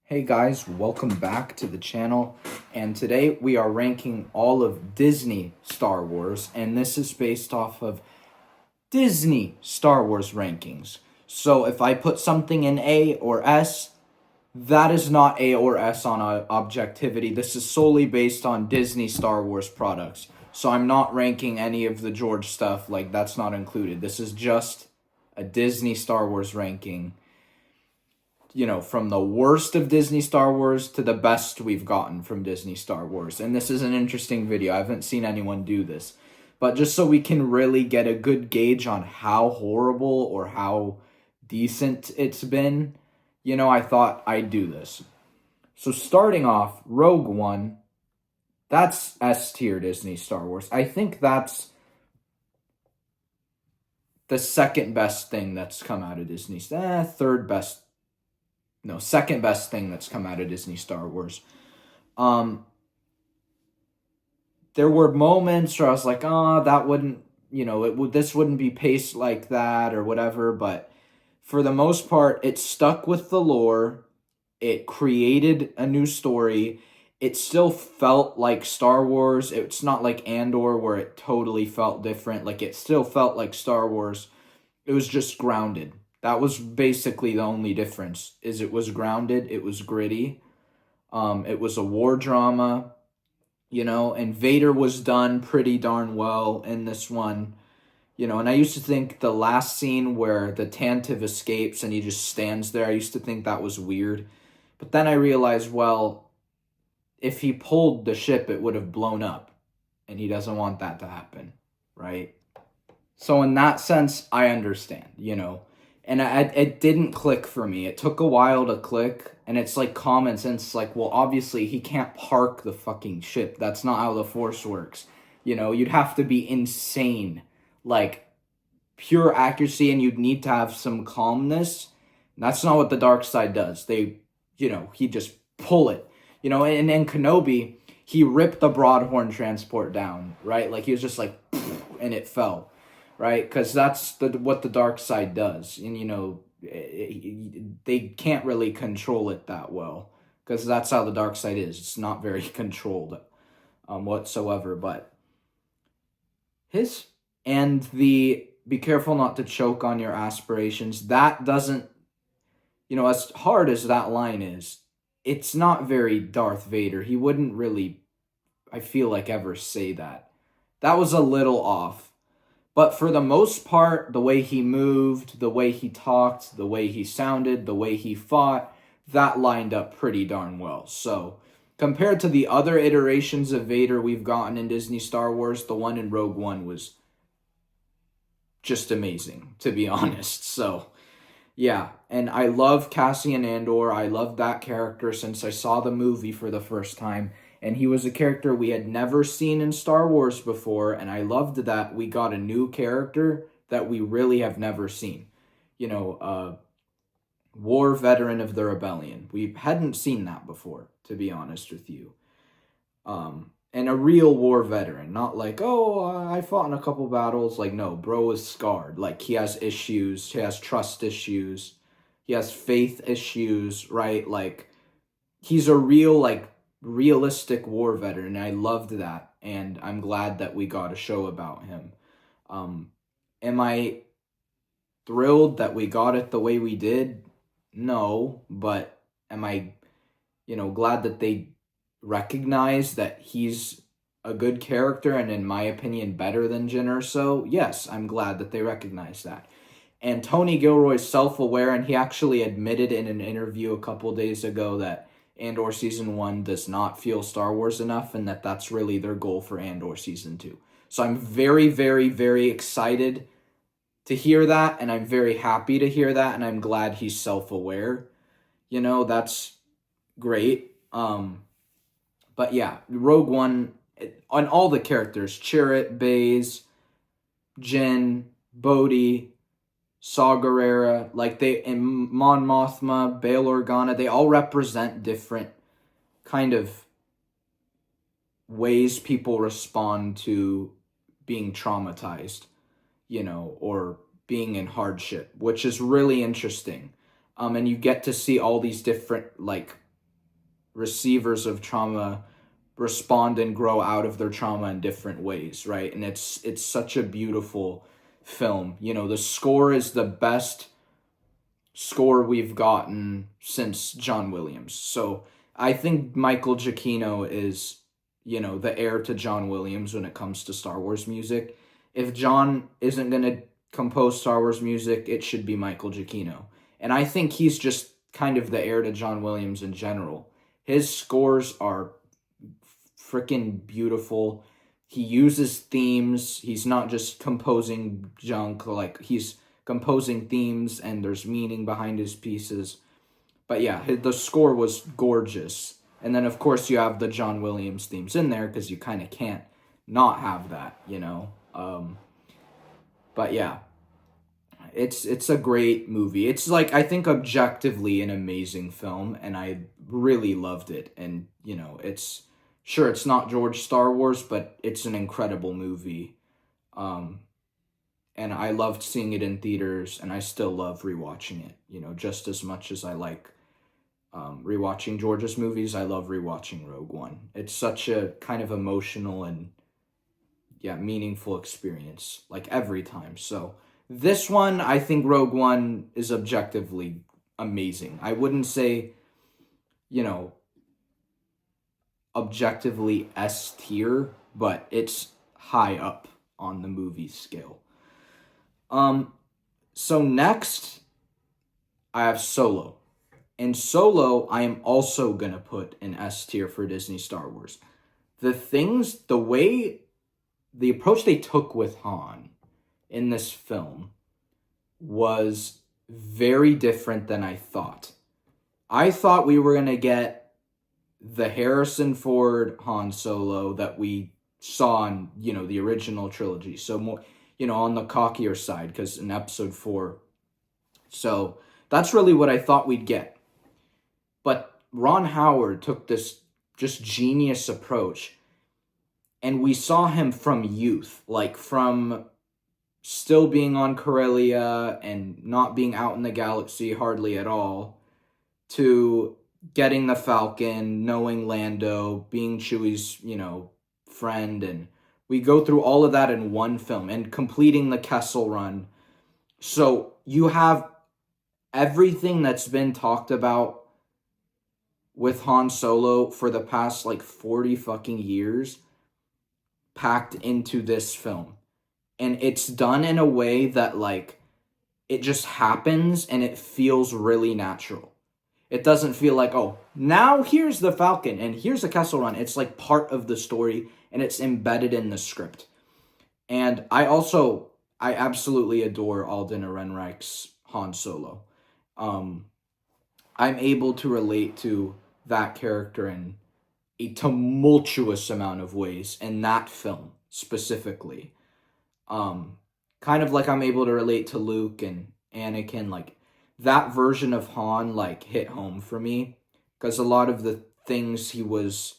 Hey guys, welcome back to the channel, and today we are ranking all of Disney Star Wars, and this is based off of Disney Star Wars rankings. So if I put something in A or S, that is not A or S on objectivity. This is solely based on Disney Star Wars products. So I'm not ranking any of the George stuff, like that's not included. This is just a Disney Star Wars ranking, from the worst of Disney Star Wars to the best we've gotten from Disney Star Wars. And this is an interesting video. I haven't seen anyone do this. But just so we can really get a good gauge on how horrible or how decent it's been, I thought I'd do this. So starting off, Rogue One, that's S tier Disney Star Wars. I think that's the second best thing that's come out of Disney. Third best. No, second best thing that's come out of Disney Star Wars. There were moments where I was like, that wouldn't, this wouldn't be paced like that or whatever. But for the most part, it stuck with the lore. It created a new story. It still felt like Star Wars. It's not like Andor where it totally felt different. Like it still felt like Star Wars. It was just grounded. That was basically the only difference, is it was grounded, it was gritty, it was a war drama, and Vader was done pretty darn well in this one, and I used to think the last scene where the Tantive escapes and he just stands there, I used to think that was weird, but then I realized, well, if he pulled the ship, it would have blown up, and he doesn't want that to happen, right? So in that sense, I understand, and it didn't click for me. It took a while to click, and it's like common sense. Like, well, obviously he can't park the fucking ship. That's not how the Force works. You'd have to be insane, like pure accuracy, and you'd need to have some calmness. That's not what the dark side does. He just pull it. And in Kenobi, he ripped the Broadhorn transport down, right? Like he was just like, and it fell. Right, because that's what the dark side does, and they can't really control it that well, because that's how the dark side is. It's not very controlled, whatsoever. But the be careful not to choke on your aspirations. That doesn't, as hard as that line is, it's not very Darth Vader. He wouldn't really, I feel like, ever say that. That was a little off. But for the most part, the way he moved, the way he talked, the way he sounded, the way he fought, that lined up pretty darn well. So, compared to the other iterations of Vader we've gotten in Disney Star Wars, the one in Rogue One was just amazing, to be honest. So, yeah. And I love Cassian Andor. I love that character since I saw the movie for the first time. And he was a character we had never seen in Star Wars before, and I loved that we got a new character that we really have never seen. War veteran of the rebellion. We hadn't seen that before, to be honest with you. And a real war veteran, not like, I fought in a couple battles. Like, no, bro is scarred. Like, he has issues, he has trust issues, he has faith issues, right? Like, he's a real, realistic war veteran. I loved that, and I'm glad that we got a show about him. Am I thrilled that we got it the way we did? No, but am I, glad that they recognize that he's a good character and, in my opinion, better than Jyn Erso? Yes, I'm glad that they recognize that. And Tony Gilroy's self-aware, and he actually admitted in an interview a couple days ago that Andor Season 1 does not feel Star Wars enough, and that's really their goal for Andor Season 2. So I'm very, very, very excited to hear that, and I'm very happy to hear that, and I'm glad he's self-aware. That's great. But yeah, Rogue One, on all the characters, Chirrut, Baze, Jyn, Bodhi, Saw Gerrera, and Mon Mothma, Bail Organa, they all represent different kind of ways people respond to being traumatized, or being in hardship, which is really interesting. And you get to see all these different, receivers of trauma respond and grow out of their trauma in different ways, right? And it's such a beautiful film. You know, the score is the best score we've gotten since John Williams. So I think Michael Giacchino is, you know, the heir to John Williams when it comes to Star Wars music. If John isn't going to compose Star Wars music, it should be Michael Giacchino. And I think he's just kind of the heir to John Williams in general. His scores are freaking beautiful. He uses themes. He's not just composing junk, like he's composing themes and there's meaning behind his pieces. But yeah, the score was gorgeous. And then of course you have the John Williams themes in there because you kind of can't not have that, you know. But yeah, it's a great movie. It's like, I think objectively an amazing film, and I really loved it. And you know, it's not George Star Wars, but it's an incredible movie. And I loved seeing it in theaters, and I still love rewatching it. You know, just as much as I like rewatching George's movies, I love rewatching Rogue One. It's such a kind of emotional and meaningful experience, like every time. So this one, I think Rogue One is objectively amazing. I wouldn't say, you know, objectively S tier, but it's high up on the movie scale. So next, I have Solo. And Solo, I am also gonna put an S tier for Disney Star Wars. The approach they took with Han in this film was very different than I thought. I thought we were gonna get the Harrison Ford Han Solo that we saw in, you know, the original trilogy. So more, you know, on the cockier side, because in episode 4. So that's really what I thought we'd get. But Ron Howard took this just genius approach, and we saw him from youth, like from still being on Corellia and not being out in the galaxy hardly at all, to getting the Falcon, knowing Lando, being Chewie's, you know, friend, and we go through all of that in one film and completing the Kessel Run. So you have everything that's been talked about with Han Solo for the past like 40 fucking years packed into this film. And it's done in a way that like it just happens and it feels really natural. It doesn't feel like, oh, now here's the Falcon and here's the Kessel Run. It's like part of the story and it's embedded in the script. And I absolutely adore Alden Ehrenreich's Han Solo. I'm able to relate to that character in a tumultuous amount of ways in that film specifically. Kind of like I'm able to relate to Luke and Anakin, like that version of Han like hit home for me because a lot of the things he was,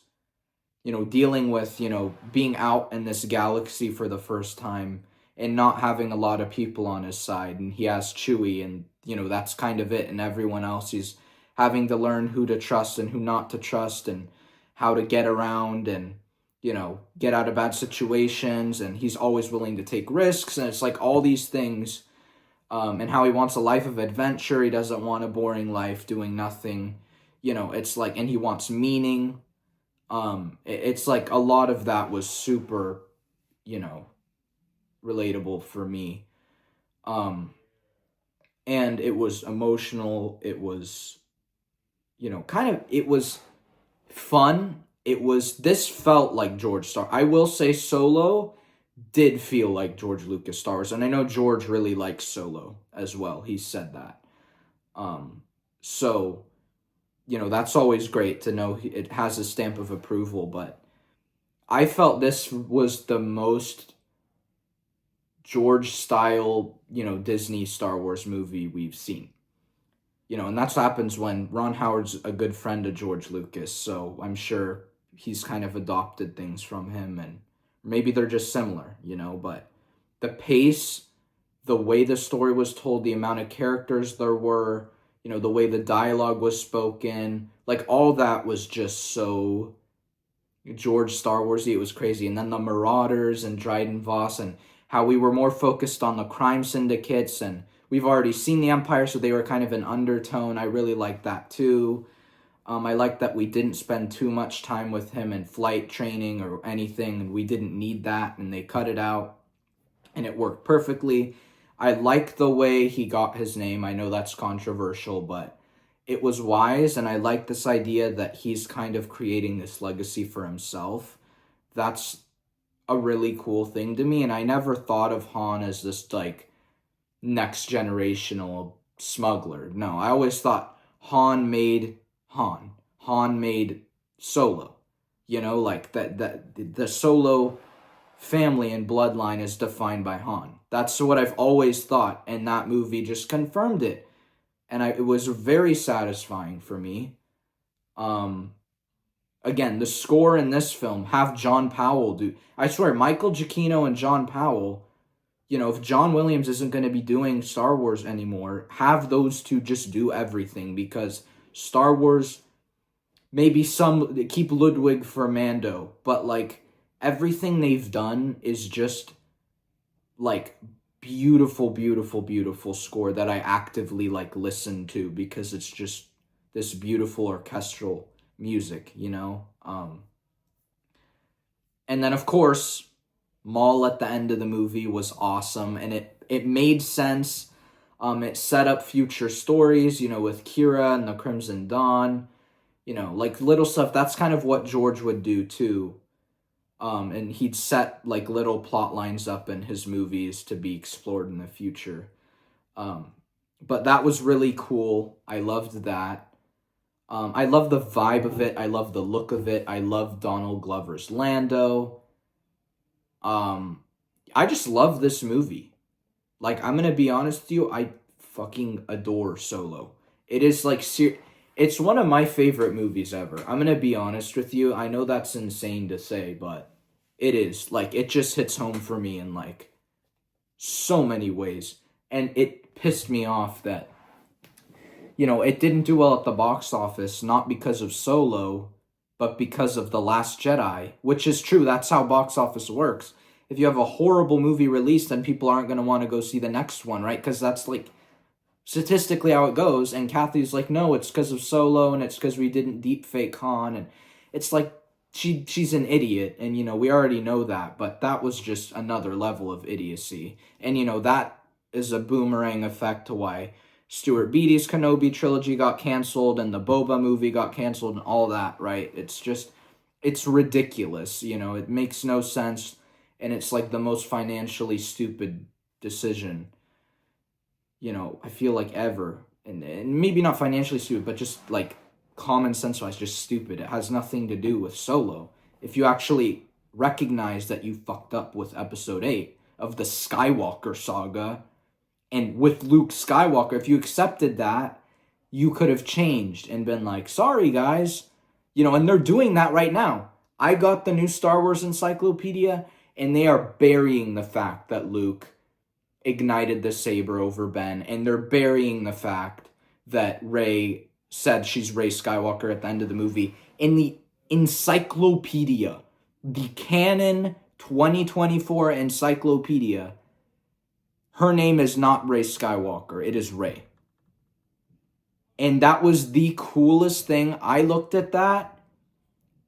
you know, dealing with, you know, being out in this galaxy for the first time and not having a lot of people on his side, and he has Chewie, and you know, that's kind of it, and everyone else he's having to learn who to trust and who not to trust and how to get around and, you know, get out of bad situations, and he's always willing to take risks, and it's like all these things, and how he wants a life of adventure. He doesn't want a boring life doing nothing, you know, it's like, and he wants meaning. It's like a lot of that was super, you know, relatable for me. And it was emotional. It was, you know, it was fun. This felt like George Star. I will say Solo did feel like George Lucas Star Wars. And I know George really likes Solo as well. He said that. So, you know, that's always great to know it has a stamp of approval, but I felt this was the most George style, you know, Disney Star Wars movie we've seen. You know, and that's what happens when Ron Howard's a good friend of George Lucas, so I'm sure he's kind of adopted things from him, and maybe they're just similar, you know, but the pace, the way the story was told, the amount of characters there were, the way the dialogue was spoken, like all that was just so George Star Warsy. It was crazy. And then the Marauders and Dryden Voss, and how we were more focused on the crime syndicates, and we've already seen the Empire, so they were kind of an undertone. I really liked that too. I liked that we didn't spend too much time with him in flight training or anything, and we didn't need that, and they cut it out, and it worked perfectly. I like the way he got his name. I know that's controversial, but it was wise, and I like this idea that he's kind of creating this legacy for himself. That's a really cool thing to me, and I never thought of Han as this, like, next generational smuggler. No, I always thought Han made Han. Han made Solo. Like that the Solo family and bloodline is defined by Han. That's what I've always thought, and that movie just confirmed it. And it was very satisfying for me. Again, the score in this film, have John Powell do. I swear, Michael Giacchino and John Powell, if John Williams isn't going to be doing Star Wars anymore, have those two just do everything, because Star Wars, maybe keep Ludwig for Mando, but, like, everything they've done is just, like, beautiful, beautiful, beautiful score that I actively, like, listen to, because it's just this beautiful orchestral music, and then, of course, Maul at the end of the movie was awesome, and it made sense. It set up future stories, with Kira and the Crimson Dawn, like little stuff. That's kind of what George would do too. And he'd set, like, little plot lines up in his movies to be explored in the future. But that was really cool. I loved that. I love the vibe of it. I love the look of it. I love Donald Glover's Lando. I just love this movie. Like, I'm gonna be honest with you, I fucking adore Solo. It is, like, it's one of my favorite movies ever. I'm gonna be honest with you. I know that's insane to say, but it is. Like, it just hits home for me in, like, so many ways. And it pissed me off that, it didn't do well at the box office, not because of Solo, but because of The Last Jedi, which is true. That's how box office works. If you have a horrible movie released, then people aren't going to want to go see the next one, right? Because that's, like, statistically how it goes. And Kathy's like, no, it's because of Solo, and it's because we didn't deep fake Han. And it's like, she's an idiot, and, we already know that. But that was just another level of idiocy. And, that is a boomerang effect to why Stuart Beattie's Kenobi trilogy got canceled, and the Boba movie got canceled, and all that, right? It's ridiculous, it makes no sense, and it's, like, the most financially stupid decision, I feel like ever, and maybe not financially stupid, but just, like, common sense-wise, just stupid. It has nothing to do with Solo. If you actually recognize that you fucked up with Episode 8 of the Skywalker saga, and with Luke Skywalker, if you accepted that, you could have changed and been like, sorry, guys. And they're doing that right now. I got the new Star Wars encyclopedia, and they are burying the fact that Luke ignited the saber over Ben, and they're burying the fact that Rey said she's Rey Skywalker at the end of the movie. In the encyclopedia, the canon 2024 encyclopedia, her name is not Rey Skywalker. It is Rey. And that was the coolest thing. I looked at that,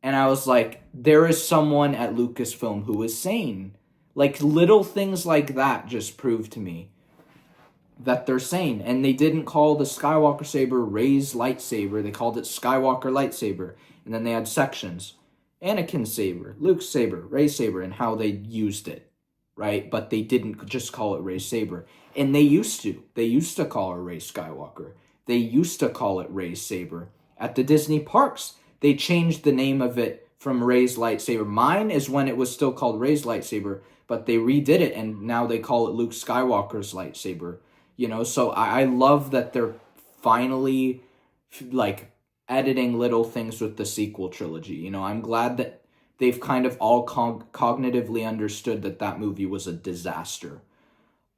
and I was like, there is someone at Lucasfilm who is sane. Like, little things like that just proved to me that they're sane. And they didn't call the Skywalker saber Rey's lightsaber. They called it Skywalker lightsaber. And then they had sections. Anakin's saber, Luke's saber, Rey's saber, and how they used it. Right? But they didn't just call it Rey's saber. And they used to. They used to call her Rey Skywalker. They used to call it Rey's saber. At the Disney parks, they changed the name of it from Rey's lightsaber. Mine is when it was still called Rey's lightsaber, but they redid it, and now they call it Luke Skywalker's lightsaber. So I love that they're finally, like, editing little things with the sequel trilogy. I'm glad that they've kind of all cognitively understood that movie was a disaster.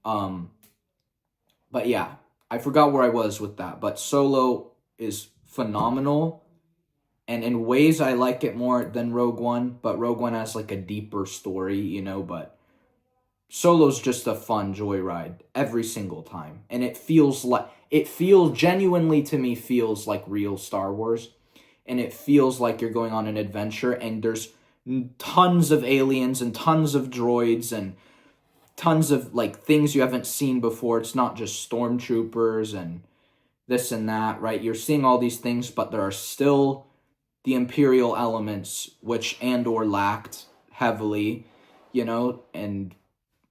But yeah, I forgot where I was with that, but Solo is phenomenal. And in ways I like it more than Rogue One, but Rogue One has like a deeper story, but Solo's just a fun joyride every single time. And it feels genuinely to me feels like real Star Wars. And it feels like you're going on an adventure and there's tons of aliens and tons of droids and tons of like things you haven't seen before. It's not just stormtroopers and this and that, right? You're seeing all these things, but there are still the Imperial elements, which Andor lacked heavily, and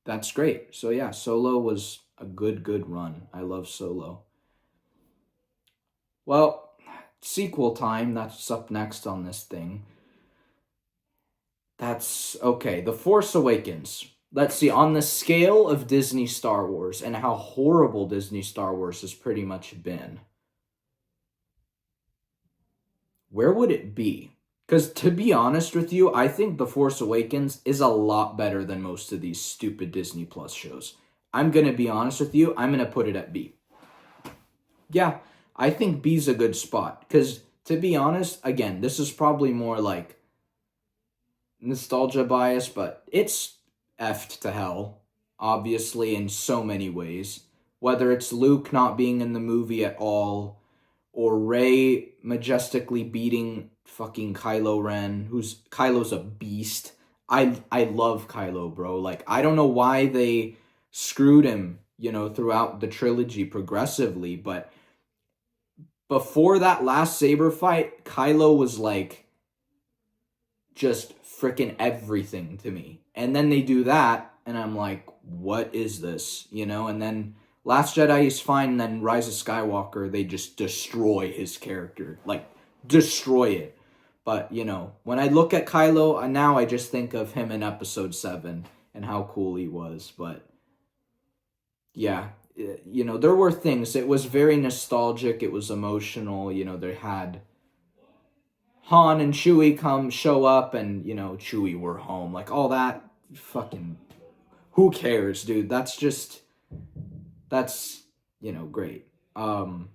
that's great. So yeah, Solo was a good run. I love Solo. Well, sequel time, that's up next on this thing. That's okay. The Force Awakens. Let's see, on the scale of Disney Star Wars and how horrible Disney Star Wars has pretty much been, where would it be? Because to be honest with you, I think The Force Awakens is a lot better than most of these stupid Disney Plus shows. I'm going to be honest with you, I'm going to put it at B. Yeah, I think B's a good spot. Because to be honest, again, this is probably more like nostalgia bias, but it's effed to hell, obviously, in so many ways. Whether it's Luke not being in the movie at all, or Rey majestically beating fucking Kylo Ren, Kylo's a beast. I love Kylo, bro. Like, I don't know why they screwed him, throughout the trilogy progressively, but before that last saber fight, Kylo was like just freaking everything to me. And then they do that, and I'm like, what is this? And then Last Jedi is fine, and then Rise of Skywalker, they just destroy his character. Like, destroy it. But, when I look at Kylo, now I just think of him in Episode 7 and how cool he was. But, yeah, there were things. It was very nostalgic. It was emotional. They had Han and Chewie show up, and, Chewie, we're home. Like, all that, fucking, who cares, dude? That's, great. The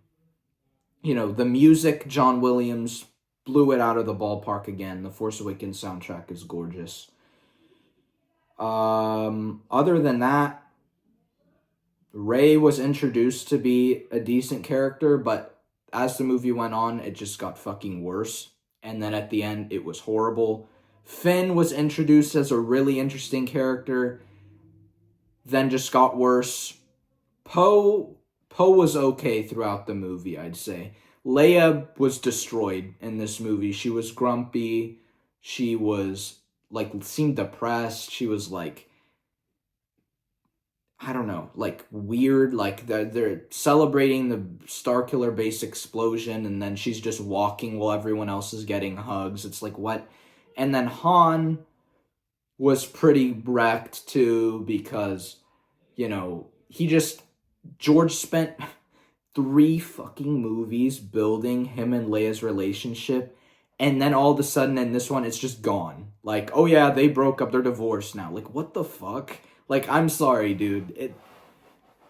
music, John Williams blew it out of the ballpark again. The Force Awakens soundtrack is gorgeous. Other than that, Rey was introduced to be a decent character, but as the movie went on, it just got fucking worse. And then at the end, it was horrible. Finn was introduced as a really interesting character, then just got worse. Poe was okay throughout the movie, I'd say. Leia was destroyed in this movie. She was grumpy. She was, seemed depressed. She was, I don't know, weird. They're celebrating the Starkiller base explosion, and then she's just walking while everyone else is getting hugs. It's like, what? And then Han was pretty wrecked, too, because, George spent 3 fucking movies building him and Leia's relationship, and then all of a sudden in this one, it's just gone. Like, oh yeah, they broke up, they're divorced now. Like, what the fuck? Like, I'm sorry, dude. It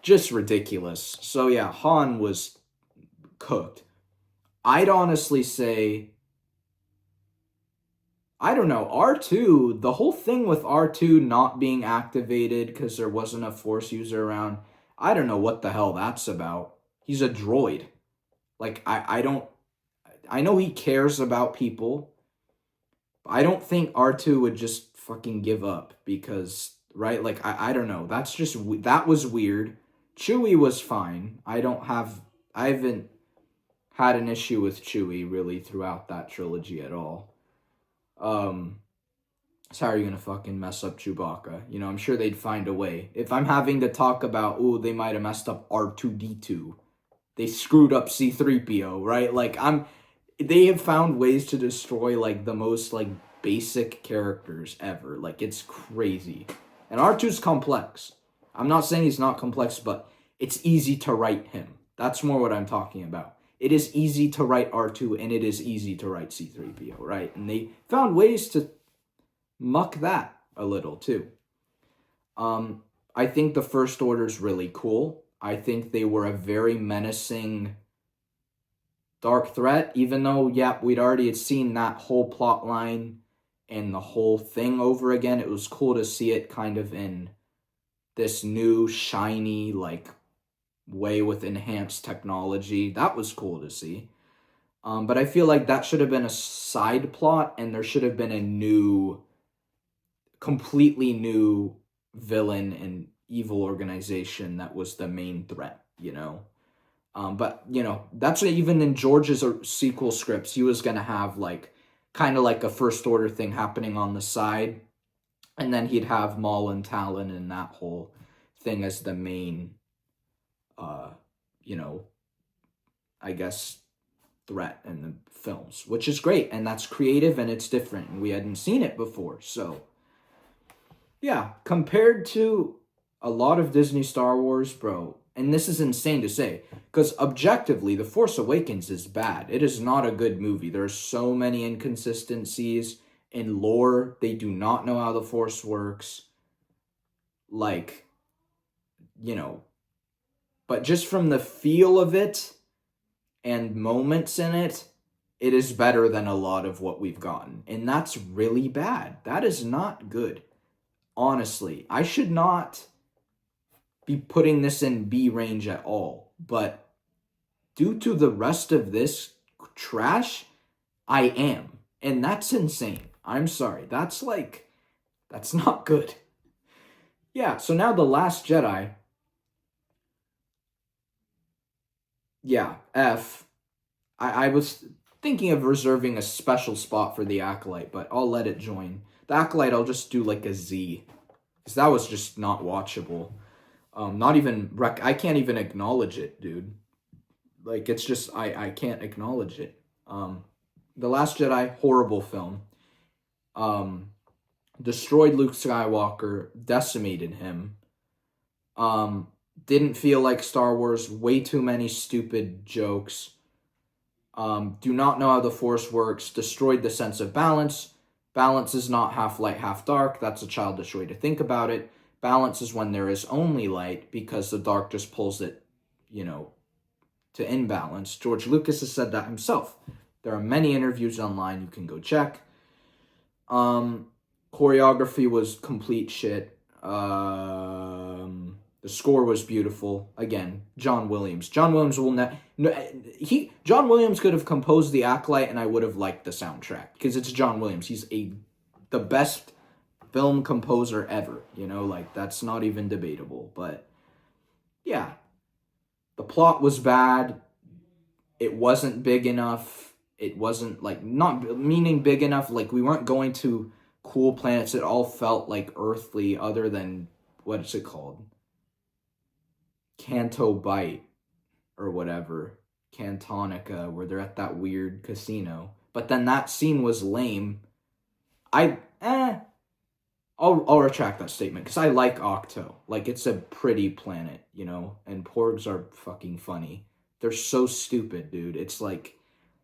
just ridiculous. So yeah, Han was cooked. I'd honestly say, I don't know, R2, the whole thing with R2 not being activated because there wasn't a Force user around, I don't know what the hell that's about. He's a droid. Like, I know he cares about people. But I don't think R2 would just fucking give up because, right? Like, I don't know. That was weird. Chewie was fine. I haven't had an issue with Chewie really throughout that trilogy at all. So how are you gonna fucking mess up Chewbacca? I'm sure they'd find a way. If I'm having to talk about, they might have messed up R2-D2. They screwed up C-3PO, right? They have found ways to destroy, the most, basic characters ever. It's crazy. And R2's complex. I'm not saying he's not complex, but it's easy to write him. That's more what I'm talking about. It is easy to write R2, and it is easy to write C-3PO, right? And they found ways to muck that a little, too. I think the First Order's really cool. I think they were a very menacing dark threat, even though, yeah, we'd already had seen that whole plot line and the whole thing over again. It was cool to see it kind of in this new, shiny, like, way with enhanced technology. That was cool to see. But I feel like that should have been a side plot, and there should have been a new, completely new villain and evil organization that was the main threat, you know? But, you know, that's what, even in George's sequel scripts, he was going to have, like, kind of like a First Order thing happening on the side, and then he'd have Maul and Talon and that whole thing as the main, you know, I guess, threat in the films, which is great, and that's creative and it's different, and we hadn't seen it before. So yeah, compared to a lot of Disney Star Wars, bro, and this is insane to say, because objectively The Force Awakens is bad. It is not a good movie. There are so many inconsistencies in lore. They do not know how the Force works, like, you know, but just from the feel of it and moments in it, it is better than a lot of what we've gotten. And that's really bad. That is not good. Honestly, I should not be putting this in B range at all. But due to the rest of this trash, I am. And that's insane. I'm sorry. That's not good. Yeah, so now The Last Jedi. Yeah, F. I was thinking of reserving a special spot for the Acolyte, but I'll let it join. The Acolyte, I'll just do like a Z, because that was just not watchable. Not even, I can't even acknowledge it, dude. Like, it's just, I can't acknowledge it. The Last Jedi, horrible film. Destroyed Luke Skywalker, decimated him. Didn't feel like Star Wars, way too many stupid jokes. Do not know how the Force works, destroyed the sense of balance. Balance is not half light, half dark. That's a childish way to think about it. Balance is when there is only light, because the dark just pulls it, you know, to imbalance. George Lucas has said that himself. There are many interviews online you can go check. Choreography was complete shit. The score was beautiful. Again, John Williams. John Williams John Williams could have composed The Acolyte, and I would have liked the soundtrack, because it's John Williams. He's the best film composer ever. You know, like, that's not even debatable. But yeah, the plot was bad. It wasn't big enough. It wasn't, like, not meaning big enough. Like, we weren't going to cool planets. It all felt like earthly, other than, what is it called? Canto Bight or whatever, Cantonica, where they're at that weird casino. But then that scene was lame. I'll retract that statement, because I like Octo. Like, it's a pretty planet, you know, and porgs are fucking funny. They're so stupid, dude. It's like,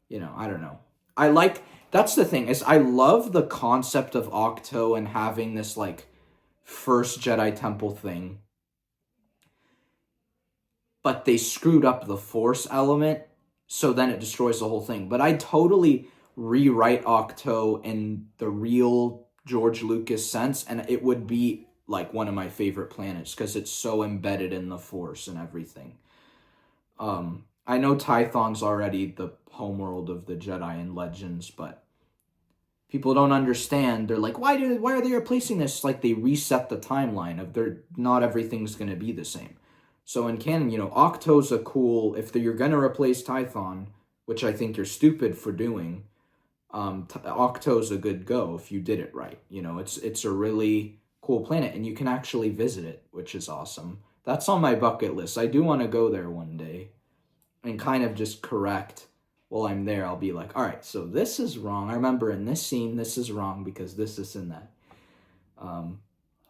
you know, I don't know. That's the thing, is I love the concept of Octo and having this, like, first Jedi Temple thing. But they screwed up the Force element, so then it destroys the whole thing. But I'd totally rewrite Octo in the real George Lucas sense, and it would be, like, one of my favorite planets, because it's so embedded in the Force and everything. I know Tython's already the homeworld of the Jedi in Legends, but people don't understand. They're like, why are they replacing this? Like, they reset the timeline of not everything's going to be the same. So in canon, you know, Octo's a cool, if you're going to replace Tython, which I think you're stupid for doing, Octo's a good go if you did it right. You know, it's a really cool planet, and you can actually visit it, which is awesome. That's on my bucket list. I do want to go there one day and kind of just correct while I'm there. I'll be like, all right, so this is wrong. I remember in this scene, this is wrong because this, and that.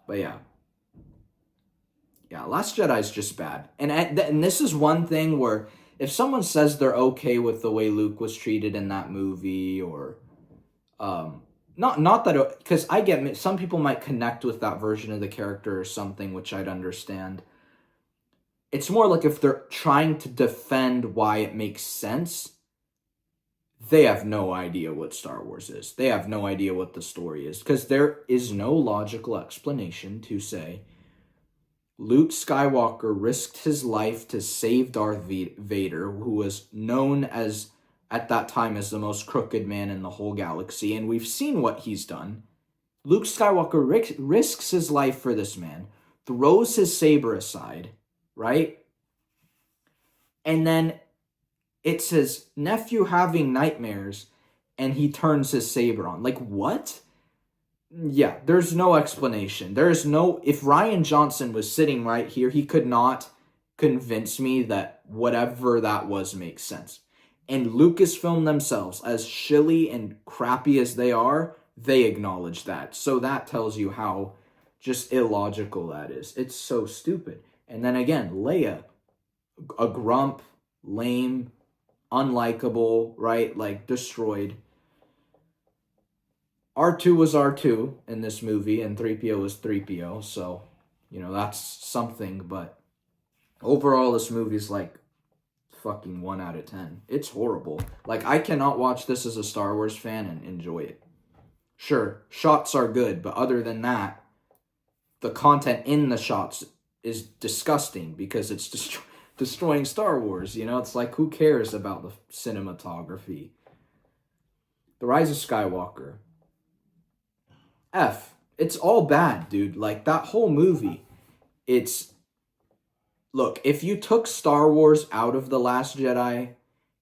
But yeah. Yeah, Last Jedi is just bad. And this is one thing where if someone says they're okay with the way Luke was treated in that movie, or not that, because I get, some people might connect with that version of the character or something, which I'd understand. it's more like if they're trying to defend why it makes sense, they have no idea what Star Wars is. They have no idea what the story is, because there is no logical explanation to say Luke Skywalker risked his life to save Darth Vader, who was known as, at that time, as the most crooked man in the whole galaxy, and we've seen what he's done. Luke Skywalker risks his life for this man, throws his saber aside, right? And then it's his nephew having nightmares, and he turns his saber on. Like, what? Yeah, there's no explanation. There's no... If Rian Johnson was sitting right here, he could not convince me that whatever that was makes sense. And Lucasfilm themselves, as shilly and crappy as they are, they acknowledge that. So that tells you how just illogical that is. It's so stupid. And then again, Leia, a grump, lame, unlikable, right? Like, destroyed. R2 was R2 in this movie, and 3PO was 3PO, so, that's something, but overall, this movie's like fucking 1 out of 10. It's horrible. Like, I cannot watch this as a Star Wars fan and enjoy it. Sure, shots are good, but other than that, the content in the shots is disgusting because it's destroying Star Wars, It's like, who cares about the cinematography? The Rise of Skywalker. It's all bad, dude. Like, that whole movie, look, if you took Star Wars out of The Last Jedi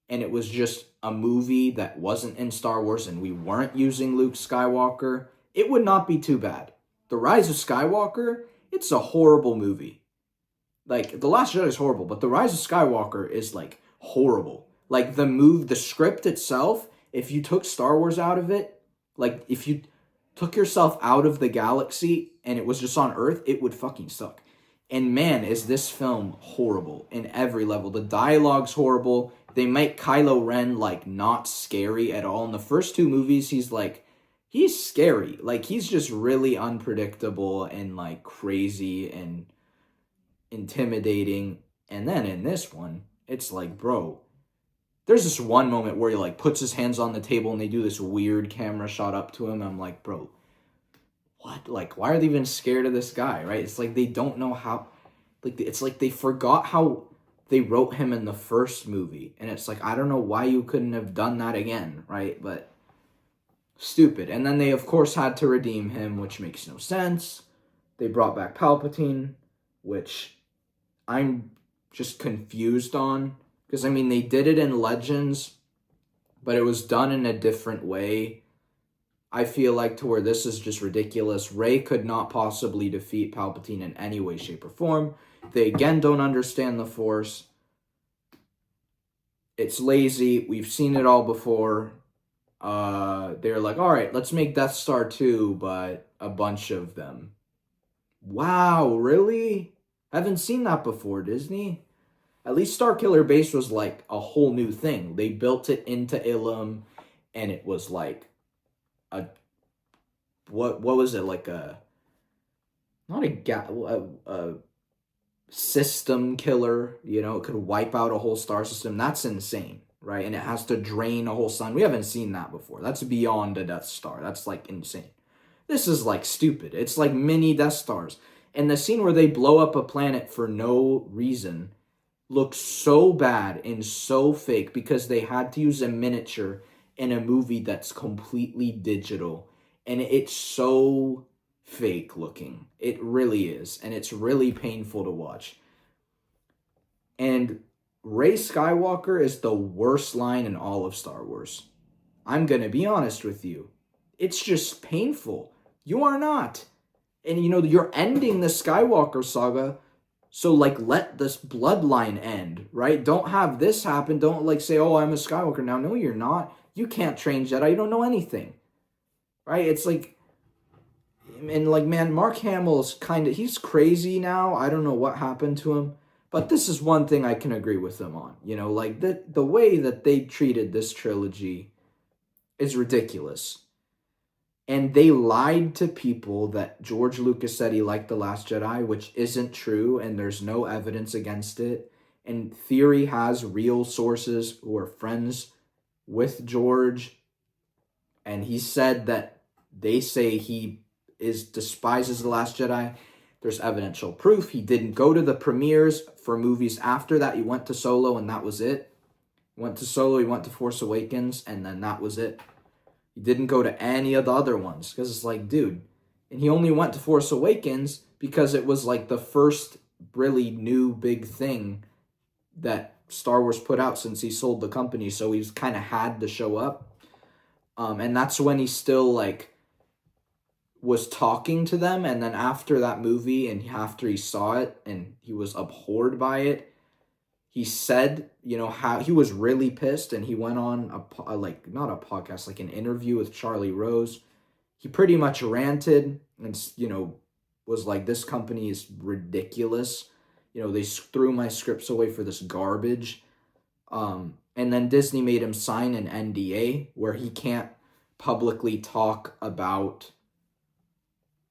and it was just a movie that wasn't in Star Wars and we weren't using Luke Skywalker, it would not be too bad. The Rise of Skywalker, it's a horrible movie. Like, The Last Jedi is horrible, but The Rise of Skywalker is, like, horrible. Like, the script itself, if you took Star Wars out of it, like, if you took yourself out of the galaxy and it was just on Earth, it would fucking suck. And man, is this film horrible in every level. The dialogue's horrible. They make Kylo Ren, like, not scary at all. In the first 2 movies, he's scary. Like, he's just really unpredictable and, like, crazy and intimidating. And then in this one, it's like, bro, there's this one moment where he, like, puts his hands on the table and they do this weird camera shot up to him. I'm like, bro, what? Like, why are they even scared of this guy, right? It's like they don't know how... Like, it's like they forgot how they wrote him in the first movie. And it's like, I don't know why you couldn't have done that again, right? But stupid. And then they, of course, had to redeem him, which makes no sense. They brought back Palpatine, which I'm just confused on. Because, I mean, they did it in Legends, but it was done in a different way. I feel like, to where this is just ridiculous. Rey could not possibly defeat Palpatine in any way, shape, or form. They, again, don't understand the Force. It's lazy. We've seen it all before. They're like, all right, let's make Death Star 2, but a bunch of them. Wow, really? Haven't seen that before, Disney. At least Starkiller Base was, like, a whole new thing. They built it into Ilum, and it was, like, what was it, like a system killer, it could wipe out a whole star system. That's insane, right? And it has to drain a whole sun. We haven't seen that before. That's beyond a Death Star. That's, like, insane. This is, like, stupid. It's like mini Death Stars. And the scene where they blow up a planet for no reason looks so bad and so fake because they had to use a miniature in a movie that's completely digital. And it's so fake looking. It really is. And it's really painful to watch. And Rey Skywalker is the worst line in all of Star Wars. I'm going to be honest with you. It's just painful. You are not. And, you're ending the Skywalker saga, so, like, let this bloodline end, right? Don't have this happen. Don't, like, say, oh, I'm a Skywalker now. No, you're not. You can't train Jedi. You don't know anything, right? It's like, and, like, man, Mark Hamill's he's crazy now. I don't know what happened to him. But this is one thing I can agree with them on. Like, the way that they treated this trilogy is ridiculous. And they lied to people that George Lucas said he liked The Last Jedi, which isn't true, and there's no evidence against it. And Theory has real sources who are friends with George, and he said that they say he despises The Last Jedi. There's evidential proof. He didn't go to the premieres for movies after that. He went to Solo, and that was it. He went to Solo, he went to Force Awakens, and then that was it. He didn't go to any of the other ones, because it's like, dude. And he only went to Force Awakens because it was like the first really new big thing that Star Wars put out since he sold the company, so he's kind of had to show up. And that's when he still, like, was talking to them, and then after that movie, and after he saw it, and he was abhorred by it, he said, how he was really pissed, and he went on not a podcast, like an interview with Charlie Rose. He pretty much ranted and, was like, this company is ridiculous. They threw my scripts away for this garbage. And then Disney made him sign an NDA where he can't publicly talk about,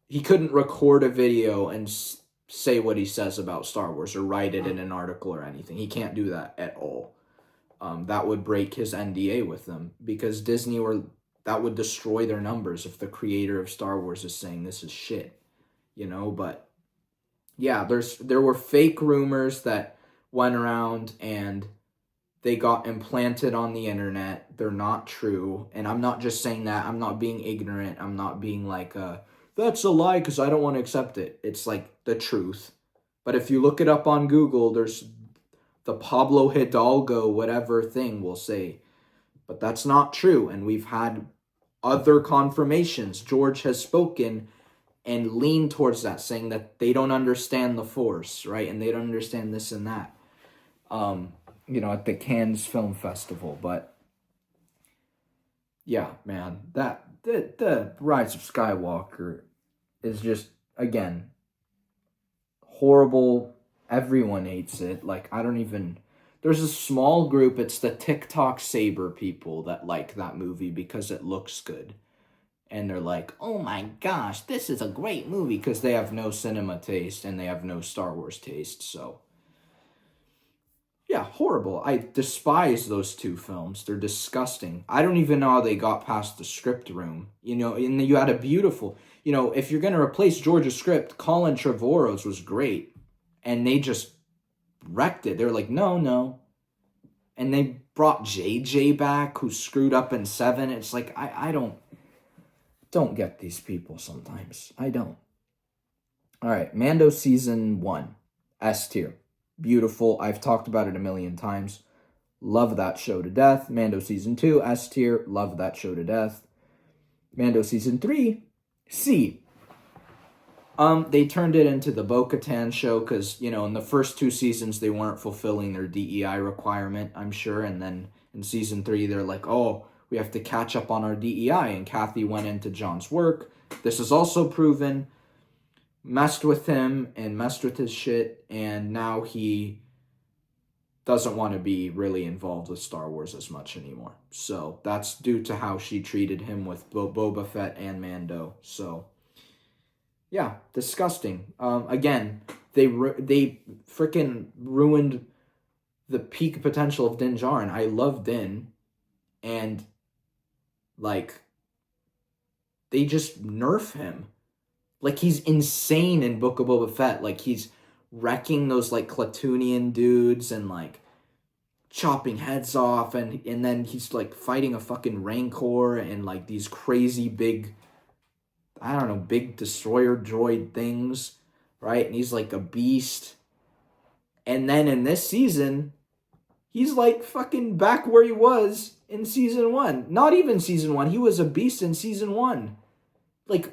he couldn't record a video and say what he says about Star Wars or write it in an article or anything. He can't do that at all. That would break his NDA with them, because that would destroy their numbers if the creator of Star Wars is saying this is shit, but yeah, there were fake rumors that went around and they got implanted on the internet. They're not true. And I'm not just saying that. I'm not being ignorant. I'm not being like, that's a lie because I don't want to accept it. It's like the truth. But if you look it up on Google, there's the Pablo Hidalgo whatever thing will say. But that's not true. And we've had other confirmations. George has spoken and leaned towards that, saying that they don't understand the Force, right? And they don't understand this and that. At the Cannes Film Festival. But yeah, man, the Rise of Skywalker is just, again, horrible. Everyone hates it. Like, there's a small group, it's the TikTok Saber people that like that movie because it looks good. And they're like, oh my gosh, this is a great movie, because they have no cinema taste and they have no Star Wars taste. So yeah, horrible. I despise those two films. They're disgusting. I don't even know how they got past the script room. And you had a beautiful, if you're going to replace George's script, Colin Trevorrow's was great. And they just wrecked it. They're like, no. And they brought JJ back, who screwed up in 7. It's like, I don't get these people sometimes. I don't. All right, Mando Season 1, S tier. Beautiful. I've talked about it a million times. Love that show to death. Mando Season 2, S tier. Love that show to death. Mando Season 3, C. They turned it into the Bo-Katan show because, in the first 2 seasons, they weren't fulfilling their DEI requirement, I'm sure. And then in Season 3, they're like, oh, we have to catch up on our DEI. And Kathy went into John's work. This is also proven. Messed with him and messed with his shit, and now he doesn't want to be really involved with Star Wars as much anymore. So that's due to how she treated him with Boba Fett and Mando. So yeah, disgusting. Again, they freaking ruined the peak potential of Din Djarin. I love Din, and like they just nerf him. Like, he's insane in Book of Boba Fett. Like, he's wrecking those, like, Klatooinian dudes and, like, chopping heads off. And then he's, like, fighting a fucking Rancor and, like, these crazy big, big destroyer droid things, right? And he's, like, a beast. And then in this season, he's, like, fucking back where he was in Season 1. Not even Season 1. He was a beast in Season 1. Like,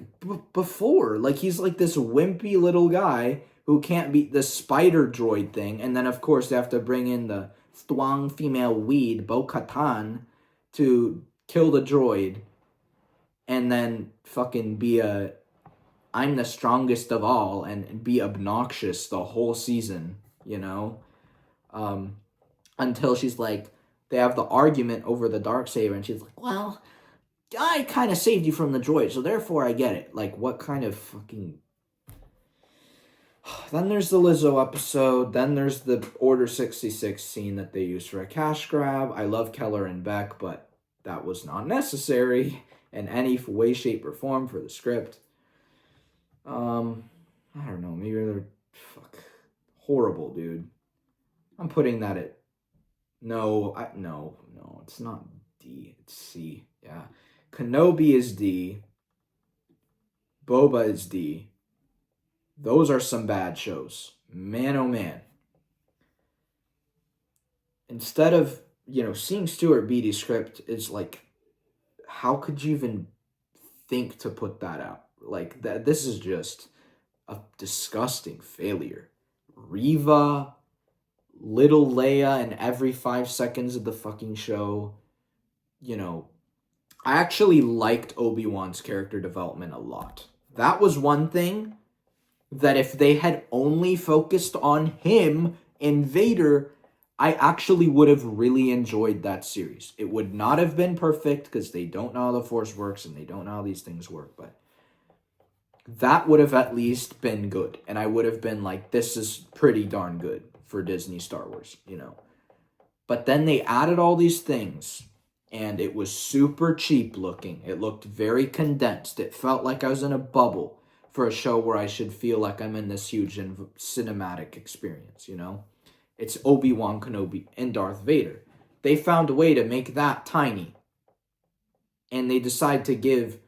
before. Like, he's like this wimpy little guy who can't beat the spider droid thing. And then, of course, they have to bring in the strong female weed, Bo-Katan, to kill the droid. And then fucking I'm the strongest of all, and be obnoxious the whole season, Until she's like, they have the argument over the Darksaber, and she's like, well, I kind of saved you from the droid, so therefore I get it. Like, what kind of fucking... Then there's the Lizzo episode. Then there's the Order 66 scene that they used for a cash grab. I love Keller and Beck, but that was not necessary in any way, shape, or form for the script. I don't know. Maybe they're horrible, dude. I'm putting that at... No, it's not D. It's C. Yeah. Kenobi is D. Boba is D. Those are some bad shows. Man, oh man. Instead of, seeing Stuart Beatty's script is like, how could you even think to put that out? Like, this is just a disgusting failure. Reva, little Leia in every 5 seconds of the fucking show. I actually liked Obi-Wan's character development a lot. That was one thing that if they had only focused on him and Vader, I actually would have really enjoyed that series. It would not have been perfect because they don't know how the Force works and they don't know how these things work, but that would have at least been good. And I would have been like, this is pretty darn good for Disney Star Wars, But then they added all these things, and it was super cheap looking. It looked very condensed. It felt like I was in a bubble for a show where I should feel like I'm in this huge cinematic experience, It's Obi-Wan Kenobi and Darth Vader. They found a way to make that tiny. And they decide to give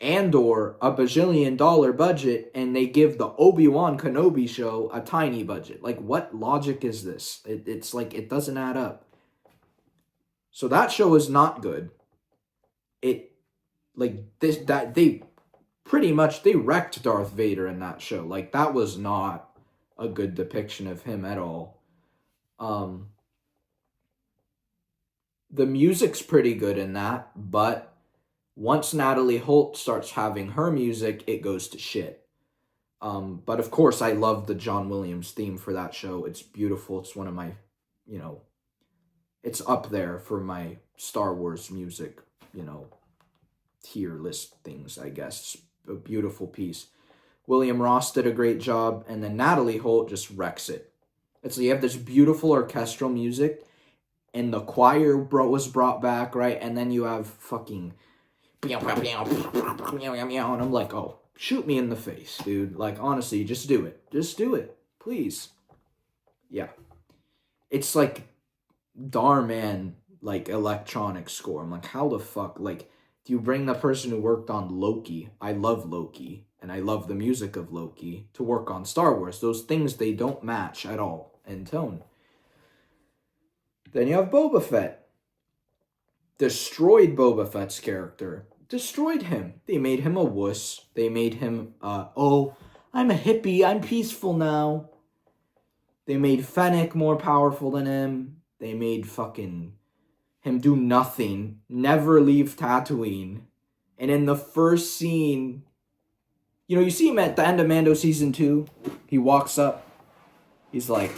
Andor a bajillion-dollar budget, and they give the Obi-Wan Kenobi show a tiny budget. Like, what logic is this? It's like, it doesn't add up. So that show is not good. They wrecked Darth Vader in that show. Like, that was not a good depiction of him at all. The music's pretty good in that, but once Natalie Holt starts having her music, it goes to shit. But of course, I love the John Williams theme for that show. It's beautiful. It's one of my, it's up there for my Star Wars music, tier list things, I guess. It's a beautiful piece. William Ross did a great job, and then Natalie Holt just wrecks it. It's like you have this beautiful orchestral music, and the choir was brought back, right? And then you have fucking... And I'm like, oh, shoot me in the face, dude. Like, honestly, just do it. Just do it. Please. Yeah. It's like Darman, like, electronic score. I'm like, how the fuck? Like, do you bring the person who worked on Loki? I love Loki, and I love the music of Loki, to work on Star Wars. Those things, they don't match at all in tone. Then you have Boba Fett. Destroyed Boba Fett's character. Destroyed him. They made him a wuss. They made him, I'm a hippie. I'm peaceful now. They made Fennec more powerful than him. They made fucking him do nothing. Never leave Tatooine. And in the first scene, you see him at the end of Mando Season 2. He walks up. He's like,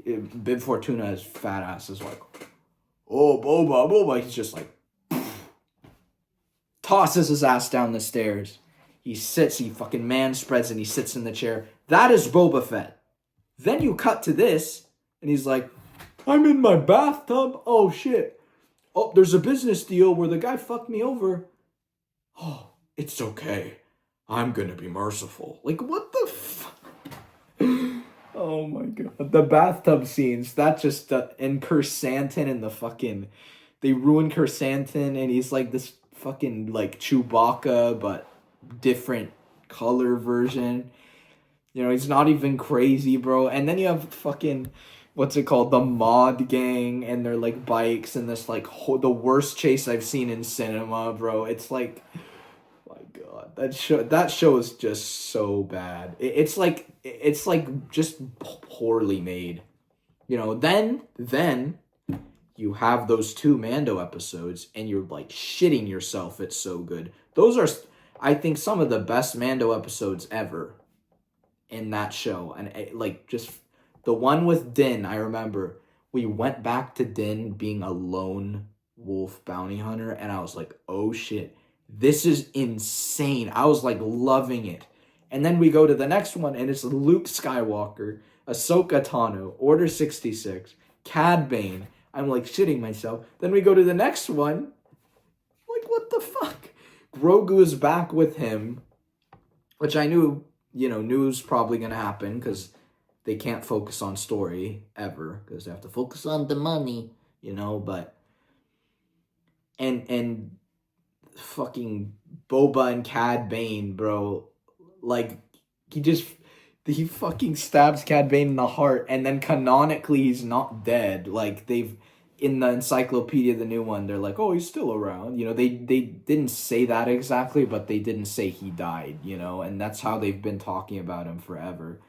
Bib Fortuna, his fat ass, is like, oh, Boba. He's just like, tosses his ass down the stairs. He fucking man spreads, and he sits in the chair. That is Boba Fett. Then you cut to this, and he's like, I'm in my bathtub. Oh, shit. Oh, there's a business deal where the guy fucked me over. Oh, it's okay. I'm gonna be merciful. Like, what the fuck? Oh my god. The bathtub scenes, that just, and Kersantin and the fucking, they ruined Kersantin, and he's like this fucking, like, Chewbacca, but different color version. He's not even crazy, bro. And then you have fucking, what's it called? The Mod Gang, and their, like, bikes, and this, like, the worst chase I've seen in cinema, bro. It's like, my god, that show is just so bad. It's like just poorly made. Then you have those 2 Mando episodes, and you're like shitting yourself. It's so good. Those are, I think, some of the best Mando episodes ever in that show. And like, just the one with Din, I remember we went back to Din being alone wolf bounty hunter, and I was like, oh shit, this is insane. I was like loving it. And then we go to the next one, and it's Luke Skywalker, Ahsoka Tano, Order 66, Cad Bane. I'm like shitting myself. Then we go to the next one. Like, what the fuck? Grogu is back with him, which I knew was probably going to happen because they can't focus on story ever because they have to focus on the money, but and fucking Boba and Cad Bane, bro, like he fucking stabs Cad Bane in the heart, and then canonically he's not dead. Like, they've in the encyclopedia, the new one, they're like, oh, he's still around. They didn't say that exactly, but they didn't say he died, and that's how they've been talking about him forever.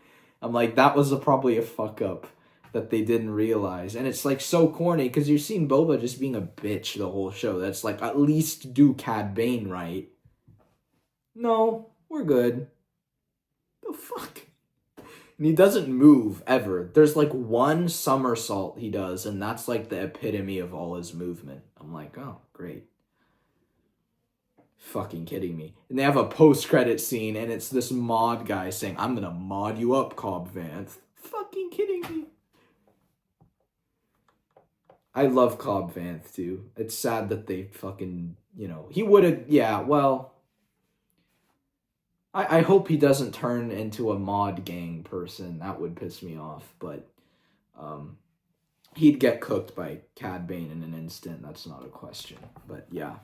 I'm like, that was probably a fuck up that they didn't realize. And it's like so corny because you're seeing Boba just being a bitch the whole show. That's like, at least do Cad Bane right. No, we're good. The fuck? And he doesn't move ever. There's like one somersault he does, and that's like the epitome of all his movement. I'm like, oh, great. Fucking kidding me. And they have a post-credit scene, and it's this mod guy saying, I'm gonna mod you up, Cobb Vanth. Fucking kidding me. I love Cobb Vanth, too. It's sad that they fucking, he would have, yeah, well, I hope he doesn't turn into a mod gang person. That would piss me off, but he'd get cooked by Cad Bane in an instant. That's not a question, but yeah.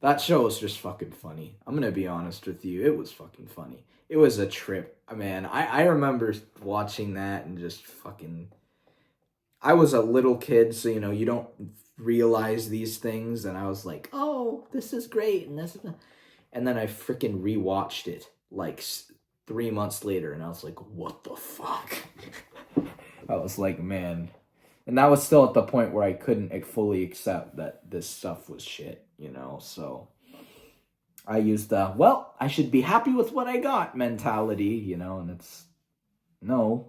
That show was just fucking funny. I'm gonna be honest with you. It was fucking funny. It was a trip. Man, I remember watching that and just fucking... I was a little kid, so, you don't realize these things. And I was like, oh, this is great. And then I freaking rewatched it like 3 months later. And I was like, what the fuck? I was like, man. And that was still at the point where I couldn't fully accept that this stuff was shit, So I used the, well, I should be happy with what I got mentality, and it's no,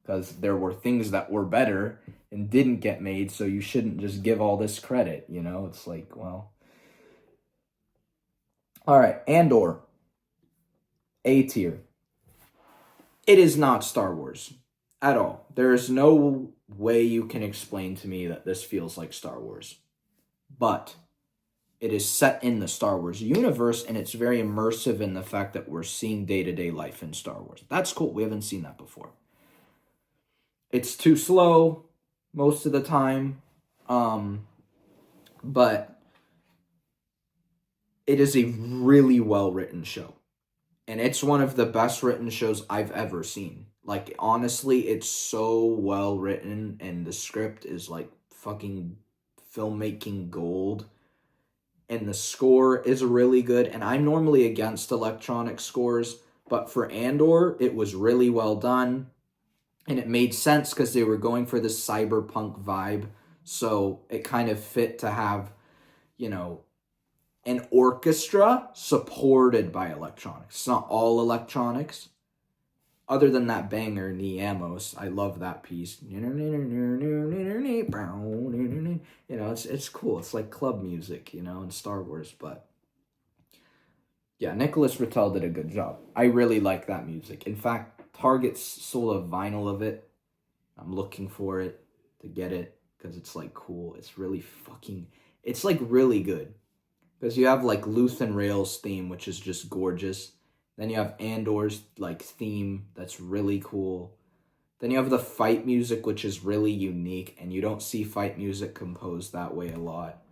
because there were things that were better and didn't get made, so you shouldn't just give all this credit, It's like, well. All right, Andor. A tier. It is not Star Wars at all. There is no way you can explain to me that this feels like Star Wars. But it is set in the Star Wars universe, and it's very immersive in the fact that we're seeing day-to-day life in Star Wars. That's cool. We haven't seen that before. It's too slow most of the time, but it is a really well-written show. And it's one of the best written shows I've ever seen. Like, honestly, it's so well written, and the script is like fucking filmmaking gold. And the score is really good. And I'm normally against electronic scores, but for Andor, it was really well done. And it made sense because they were going for this cyberpunk vibe. So it kind of fit to have, an orchestra supported by electronics. It's not all electronics. Other than that banger, Niamos, I love that piece. It's cool. It's like club music, in Star Wars. But yeah, Nicholas Rattel did a good job. I really like that music. In fact, Target's sold a vinyl of it. I'm looking for it to get it because it's like cool. It's really it's like really good. Because you have like Luthen Rail's theme, which is just gorgeous. Then you have Andor's like theme that's really cool. Then you have the fight music, which is really unique, and you don't see fight music composed that way a lot.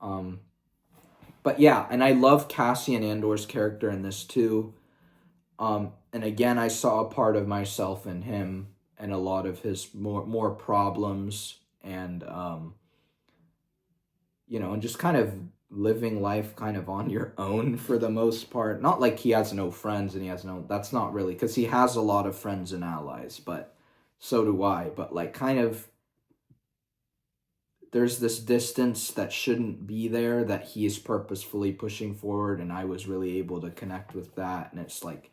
But yeah, and I love Cassian Andor's character in this too. And again, I saw a part of myself in him and a lot of his more problems and and just kind of living life kind of on your own for the most part. Not like he has no friends and that's not really, because he has a lot of friends and allies, but so do I. But like kind of there's this distance that shouldn't be there that he is purposefully pushing forward, and I was really able to connect with that. And it's like,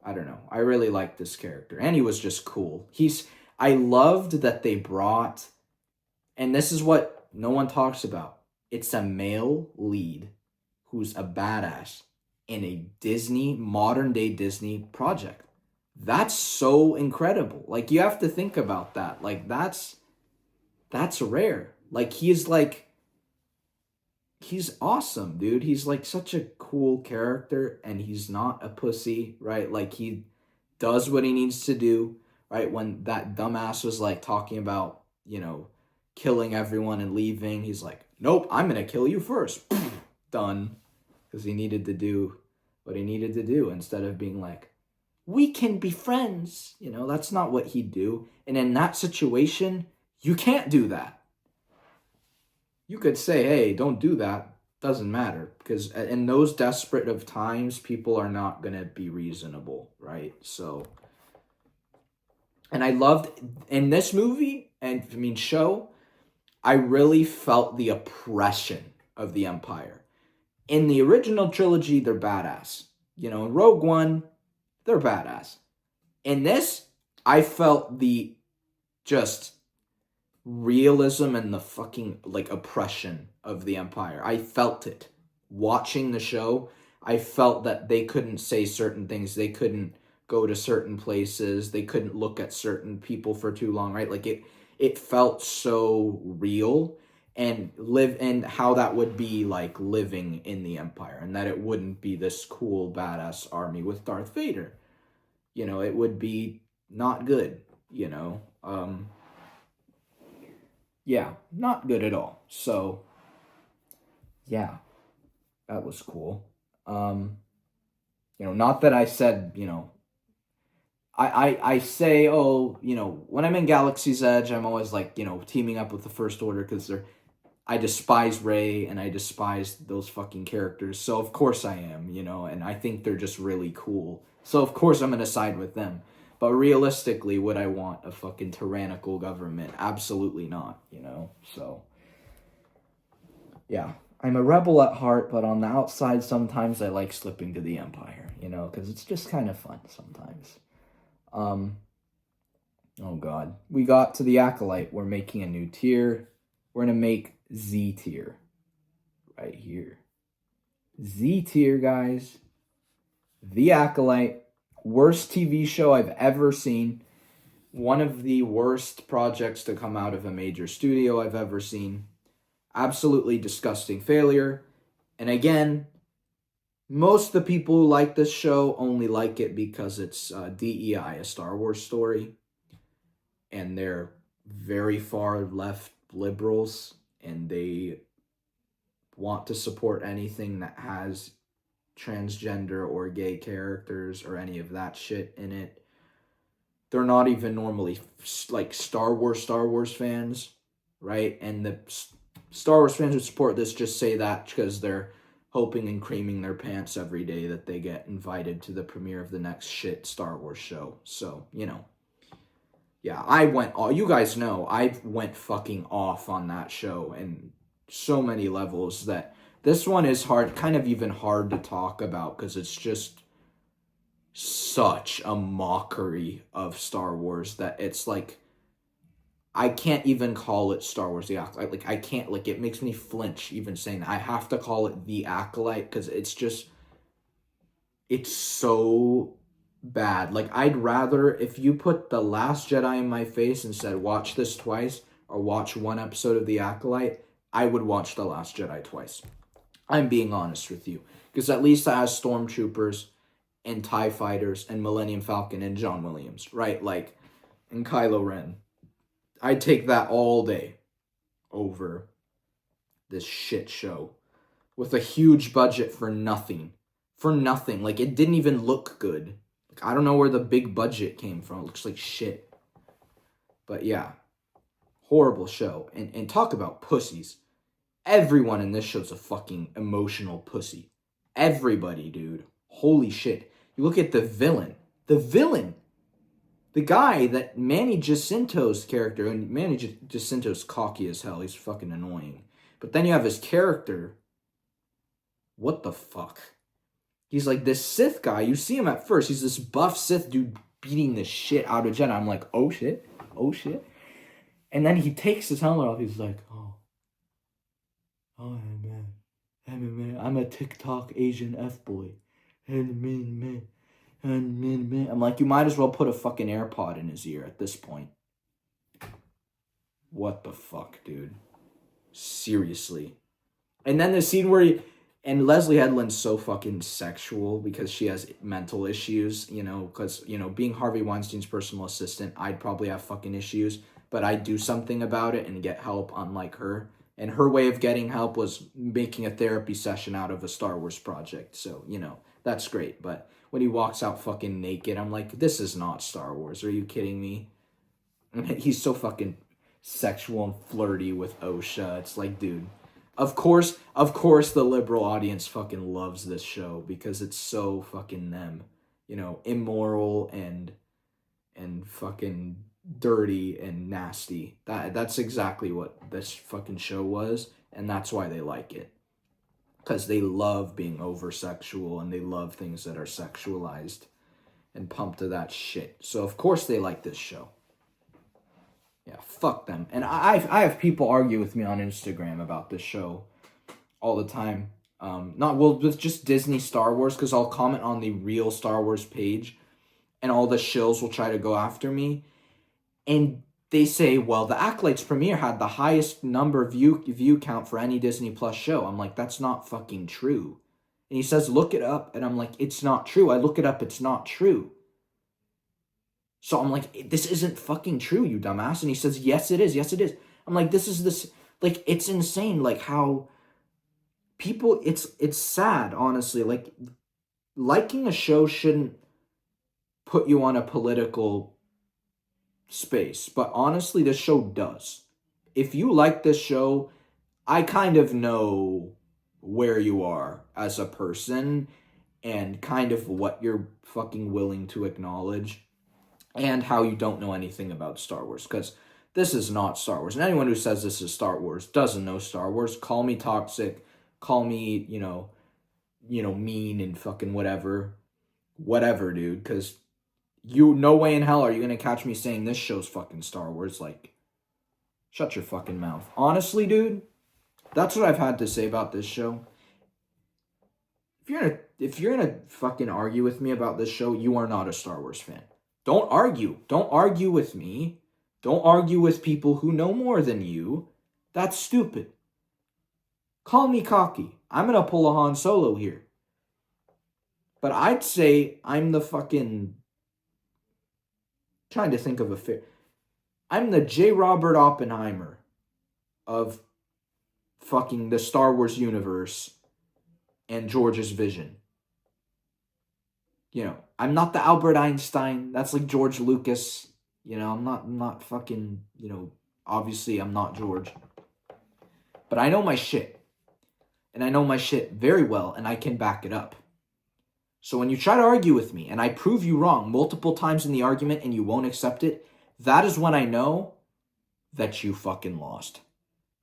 I don't know, I really like this character, and he was just cool. I loved that they brought, and this is what no one talks about. It's a male lead who's a badass in a Disney, modern day Disney project. That's so incredible. Like, you have to think about that. Like, that's rare. Like, he's awesome, dude. He's like such a cool character, and he's not a pussy, right? Like, he does what he needs to do, right? When that dumbass was like talking about, killing everyone and leaving, he's like, nope, I'm gonna kill you first. Done. Because he needed to do what he needed to do instead of being like, we can be friends. That's not what he'd do. And in that situation, you can't do that. You could say, hey, don't do that. Doesn't matter. Because in those desperate of times, people are not going to be reasonable, right? So, and I loved, in this movie, and show, I really felt the oppression of the Empire. In the original trilogy, they're badass. In Rogue One, they're badass. In this, I felt the just realism and the fucking oppression of the Empire. I felt it. Watching the show, I felt that they couldn't say certain things. They couldn't go to certain places. They couldn't look at certain people for too long, right? Like, it felt so real, and how that would be like living in the Empire, and that it wouldn't be this cool badass army with Darth Vader. It would be not good, yeah, not good at all. So yeah, that was cool. Not that I said, I say, oh, when I'm in Galaxy's Edge, I'm always like, teaming up with the First Order because I despise Rey and I despise those fucking characters. So of course I am, and I think they're just really cool. So of course I'm going to side with them. But realistically, would I want a fucking tyrannical government? Absolutely not, So, yeah. I'm a rebel at heart, but on the outside, sometimes I like slipping to the Empire, because it's just kind of fun sometimes. Oh god. We got to the Acolyte. We're making a new tier. We're going to make Z tier. Right here. Z tier, guys. The Acolyte. Worst TV show I've ever seen. One of the worst projects to come out of a major studio I've ever seen. Absolutely disgusting failure. And again, most of the people who like this show only like it because it's DEI, a Star Wars story. And they're very far left liberals, and they want to support anything that has transgender or gay characters or any of that shit in it. They're not even normally like Star Wars fans, right? And the Star Wars fans who support this just say that because they're hoping and creaming their pants every day that they get invited to the premiere of the next shit Star Wars show. So, yeah, you guys know, I went fucking off on that show in so many levels that this one is kind of even hard to talk about because it's just such a mockery of Star Wars that it's like, I can't even call it Star Wars The Acolyte. Like, I can't, it makes me flinch even saying that. I have to call it The Acolyte because it's so bad. Like, I'd rather, if you put The Last Jedi in my face and said, watch this twice or watch one episode of The Acolyte, I would watch The Last Jedi twice. I'm being honest with you. Because at least it has stormtroopers and TIE fighters and Millennium Falcon and John Williams, right? And Kylo Ren. I'd take that all day over this shit show with a huge budget for nothing. For nothing. It didn't even look good. I don't know where the big budget came from. It looks like shit. But yeah. Horrible show. And talk about pussies. Everyone in this show's a fucking emotional pussy. Everybody, dude. Holy shit. You look at the villain. The villain. The guy that Manny Jacinto's character, and Manny Jacinto's cocky as hell. He's fucking annoying. But then you have his character. What the fuck? He's like this Sith guy. You see him at first. He's this buff Sith dude beating the shit out of Jedi. I'm like, oh shit. Oh shit. And then he takes his helmet off. He's like, oh. Oh, man. I'm a TikTok Asian F-boy. And I'm like, you might as well put a fucking AirPod in his ear at this point. What the fuck, dude? Seriously. And then the scene where and Leslie Headland's so fucking sexual because she has mental issues, because, being Harvey Weinstein's personal assistant, I'd probably have fucking issues, but I'd do something about it and get help, unlike her. And her way of getting help was making a therapy session out of a Star Wars project. So, that's great. But when he walks out fucking naked, I'm like, this is not Star Wars. Are you kidding me? And he's so fucking sexual and flirty with OSHA. It's like, dude, of course, the liberal audience fucking loves this show because it's so fucking them, immoral and fucking dirty and nasty. That's exactly what this fucking show was, and that's why they like it. Because they love being over sexual and they love things that are sexualized and pumped to that shit. So of course they like this show. Yeah, fuck them. And I have people argue with me on Instagram about this show all the time. Not with just Disney Star Wars, because I'll comment on the real Star Wars page, and all the shills will try to go after me. And they say, well, the Acolyte's premiere had the highest number view count for any Disney Plus show. I'm like, that's not fucking true. And he says, look it up. And I'm like, it's not true. I look it up, it's not true. So I'm like, this isn't fucking true, you dumbass. And he says, yes, it is. Yes, it is. I'm like, like, it's insane. Like how people, it's sad, honestly. Like, liking a show shouldn't put you on a political space. But honestly, this show does. If you like this show, I kind of know where you are as a person and kind of what you're fucking willing to acknowledge. And how you don't know anything about Star Wars, because this is not Star Wars. And anyone who says this is Star Wars doesn't know Star Wars. Call me toxic, call me, mean and fucking whatever, dude. Because no way in hell are you gonna catch me saying this show's fucking Star Wars. Like, shut your fucking mouth. Honestly, dude, that's what I've had to say about this show. If you're gonna fucking argue with me about this show, you are not a Star Wars fan. Don't argue. Don't argue with me. Don't argue with people who know more than you. That's stupid. Call me cocky. I'm going to pull a Han Solo here. But I'd say I'm the fucking... trying to think of a fair... I'm the J. Robert Oppenheimer of fucking the Star Wars universe and George's vision. I'm not the Albert Einstein. That's like George Lucas. I'm not fucking, obviously I'm not George. But I know my shit. And I know my shit very well, and I can back it up. So when you try to argue with me, and I prove you wrong multiple times in the argument and you won't accept it, that is when I know that you fucking lost.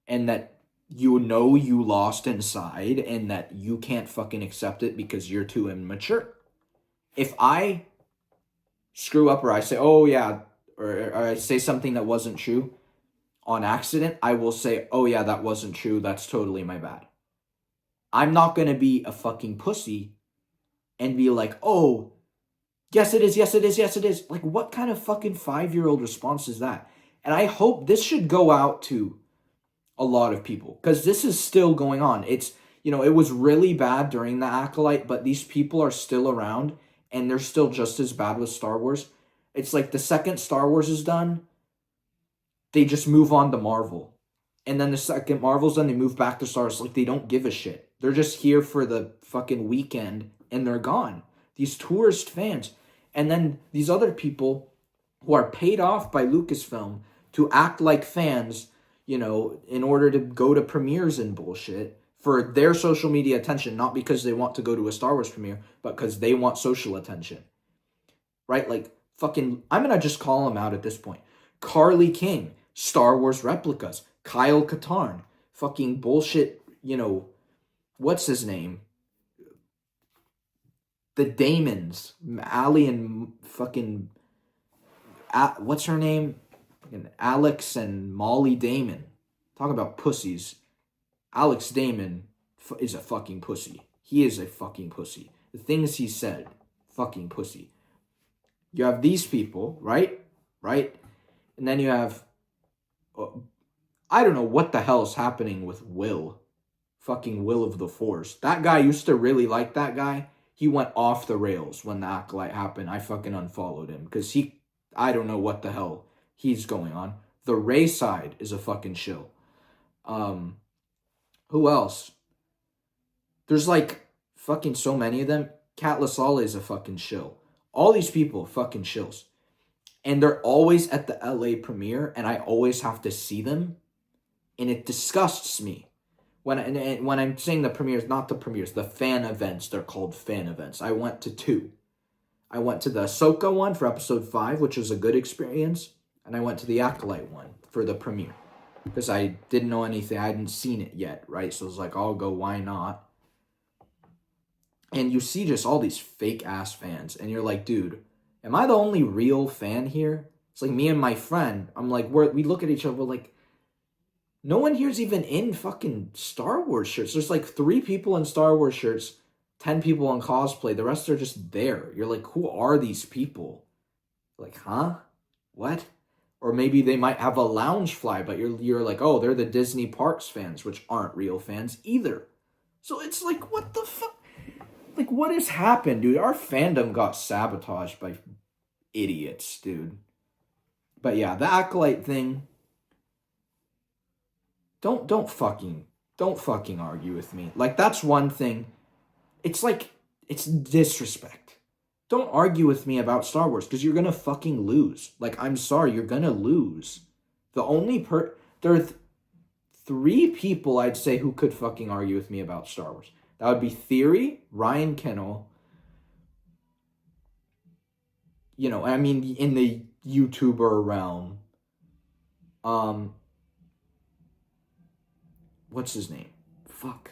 And that you know you lost inside, and that you can't fucking accept it because you're too immature. If I screw up or I say, oh yeah, or I say something that wasn't true on accident, I will say, oh yeah, that wasn't true. That's totally my bad. I'm not going to be a fucking pussy and be like, oh, yes it is, yes it is, yes it is. Like, what kind of fucking 5-year-old response is that? And I hope this should go out to a lot of people, because this is still going on. It's, it was really bad during the Acolyte, but these people are still around. And they're still just as bad with Star Wars. It's like the second Star Wars is done, they just move on to Marvel. And then the second Marvel's done, they move back to Star Wars. Like, they don't give a shit. They're just here for the fucking weekend, and they're gone. These tourist fans. And then these other people who are paid off by Lucasfilm to act like fans, in order to go to premieres and bullshit, for their social media attention, not because they want to go to a Star Wars premiere, but because they want social attention. Right? Like, fucking, I'm going to just call them out at this point. Carly King, Star Wars replicas. Kyle Katarn, fucking bullshit, what's his name? The Damons, Ali and fucking, what's her name? Fucking Alex and Molly Damon. Talk about pussies. Alex Damon is a fucking pussy. He is a fucking pussy. The things he said, fucking pussy. You have these people, right? Right? And then you have, I don't know what the hell is happening with Will. Fucking Will of the Force. That guy used to really like that guy. He went off the rails when the Acolyte happened. I fucking unfollowed him. Because I don't know what the hell he's going on. The Ray side is a fucking shill. Who else? There's like fucking so many of them. Kat LaSalle is a fucking shill. All these people fucking shills. And they're always at the LA premiere, and I always have to see them. And it disgusts me. When I'm saying the premieres, not the premieres, the fan events, they're called fan events. I went to 2. I went to the Ahsoka one for episode 5, which was a good experience. And I went to the Acolyte one for the premiere. Because I didn't know anything. I hadn't seen it yet, right? So I was like, I'll go, why not? And you see just all these fake-ass fans. And you're like, dude, am I the only real fan here? It's like me and my friend. I'm like, we look at each other, we're like, no one here's even in fucking Star Wars shirts. There's like 3 people in Star Wars shirts, 10 people in cosplay. The rest are just there. You're like, who are these people? Like, huh? What? Or maybe they might have a lounge fly, but you're like, oh, they're the Disney Parks fans, which aren't real fans either. So it's like, what the fuck? Like, what has happened, dude? Our fandom got sabotaged by idiots, dude. But yeah, the Acolyte thing. Don't fucking argue with me. Like, that's one thing. It's like, it's disrespect. Don't argue with me about Star Wars, because you're gonna fucking lose. Like, I'm sorry, you're gonna lose. The only there are 3 people I'd say who could fucking argue with me about Star Wars. That would be Theory, Ryan Kennel. You know, I mean, in the YouTuber realm. What's his name? Fuck.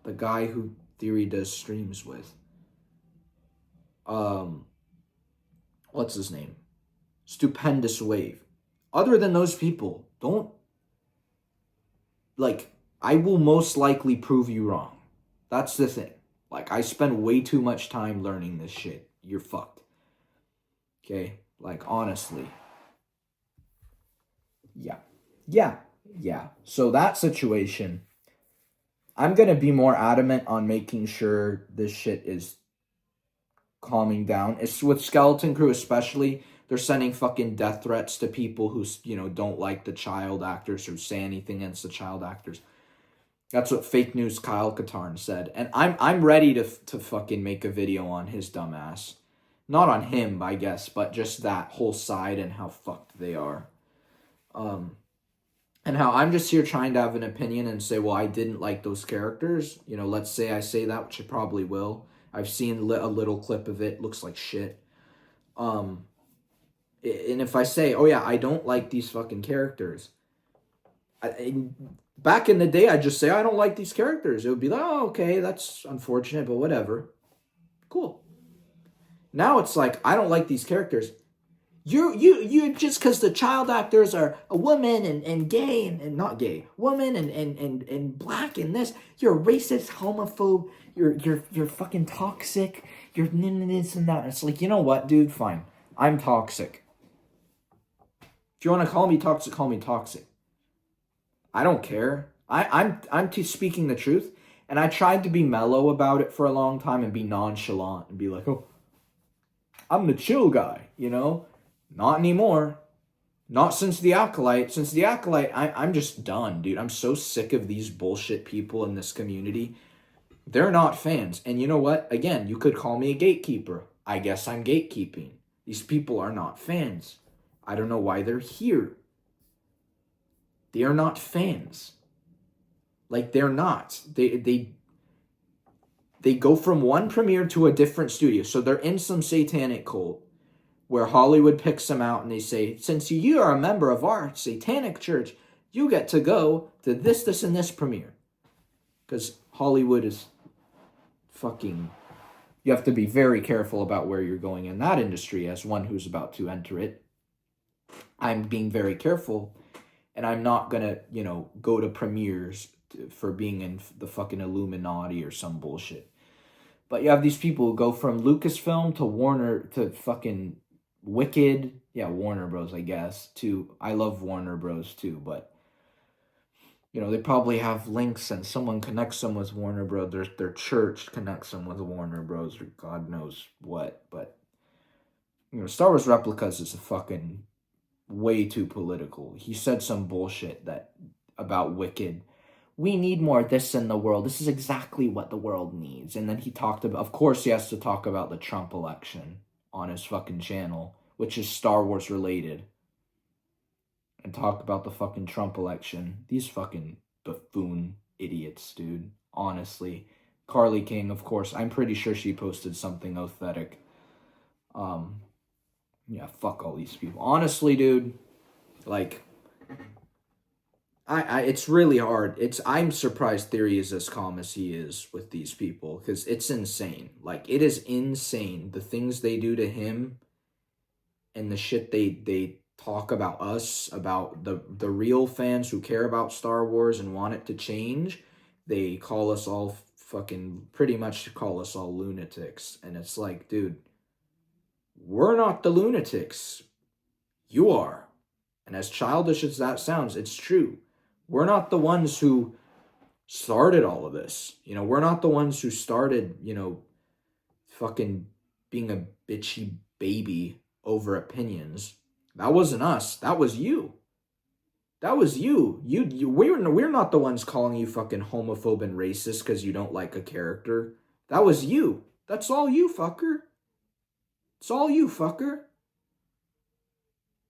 The guy who Theory does streams with. What's his name? Stupendous Wave. Other than those people, don't, like, I will most likely prove you wrong. That's the thing. Like, I spend way too much time learning this shit. You're fucked. Okay? Like, honestly. Yeah. So that situation, I'm going to be more adamant on making sure this shit is calming down. It's with Skeleton Crew especially. They're sending fucking death threats to people who, you know, don't like the child actors or say anything against the child actors. That's what Fake News Kyle Katarn said. And I'm ready to fucking make a video on his dumbass. Not on him, I guess, but just that whole side and how fucked they are. And how I'm just here trying to have an opinion and say, well, I didn't like those characters. You know, let's say I say that, which I probably will. I've seen a little clip of it. Looks like shit. And if I say, oh yeah, I don't like these fucking characters. Back in the day, I'd just say, I don't like these characters. It would be like, oh, okay, that's unfortunate, but whatever. Cool. Now it's like, I don't like these characters. You just because the child actors are a woman and gay and not gay, woman and black and this, you're a racist, homophobe, you're fucking toxic, you're this and that. It's like, you know what, dude, fine. I'm toxic. If you want to call me toxic, call me toxic. I don't care. I'm speaking the truth, and I tried to be mellow about it for a long time and be nonchalant and be like, oh, I'm the chill guy, you know? Not anymore. Not since the Acolyte. Since the Acolyte, I'm just done, dude. I'm so sick of these bullshit people in this community. They're not fans. And you know what? Again, you could call me a gatekeeper. I guess I'm gatekeeping. These people are not fans. I don't know why they're here. They are not fans. Like, they're not. They go from one premiere to a different studio. So they're in some satanic cult where Hollywood picks them out and they say, since you are a member of our satanic church, you get to go to this, and this premiere. Because Hollywood is fucking... You have to be very careful about where you're going in that industry as one who's about to enter it. I'm being very careful, and I'm not going to, go to premieres for being in the fucking Illuminati or some bullshit. But you have these people who go from Lucasfilm to Warner to fucking Wicked, yeah, Warner Bros, I guess, to, I love Warner Bros too, but you know, they probably have links and someone connects them with Warner Bros. Their church connects them with Warner Bros. Or God knows what. But, you know, Star Wars Replicas is a fucking way too political. He said some bullshit that about Wicked. We need more of this in the world. This is exactly what the world needs. And then he talked about, of course, he has to talk about the Trump election on his fucking channel, which is Star Wars related. And talk about the fucking Trump election. These fucking buffoon idiots, dude. Honestly. Carly King, of course. I'm pretty sure she posted something authentic. Yeah, fuck all these people. Honestly, dude. Like, it's really hard. I'm surprised Theory is as calm as he is with these people. Because it's insane. Like, it is insane. The things they do to him. And the shit they talk about us, about the real fans who care about Star Wars and want it to change. They call us all fucking, pretty much call us all lunatics. And it's like, dude, we're not the lunatics. You are. And as childish as that sounds, it's true. We're not the ones who started all of this. You know, we're not the ones who started, you know, fucking being a bitchy baby over opinions. That wasn't us. That was you. That was you. We're not the ones calling you fucking homophobe and racist because you don't like a character. That was you. That's all you, fucker. It's all you, fucker.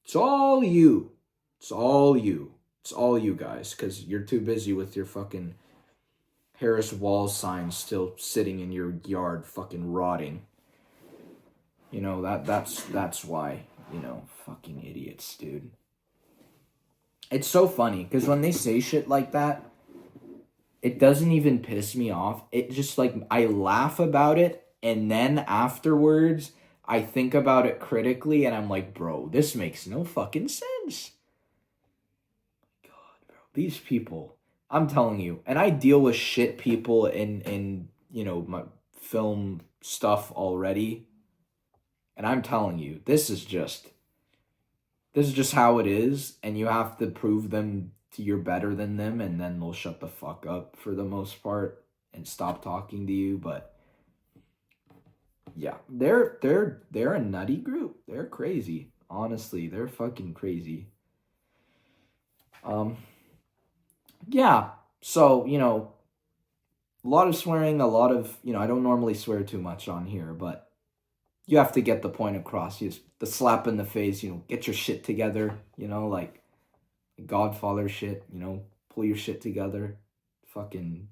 It's all you. It's all you. It's all you guys, because you're too busy with your fucking Harris Wall sign still sitting in your yard fucking rotting. You know, that's why. You know, fucking idiots, dude. It's so funny, because when they say shit like that, it doesn't even piss me off. It just, like, I laugh about it, and then afterwards, I think about it critically, and I'm like, bro, this makes no fucking sense. God, bro, these people, I'm telling you, and I deal with shit people in you know, my film stuff already. And I'm telling you, this is just how it is, and you have to prove them to you're better than them, and then they'll shut the fuck up for the most part and stop talking to you. But yeah, they're a nutty group. They're crazy. Honestly, they're fucking crazy. Yeah. So, you know, a lot of swearing, a lot of, you know, I don't normally swear too much on here, but you have to get the point across. Just the slap in the face, you know, get your shit together, you know, like Godfather shit, you know, pull your shit together. Fucking,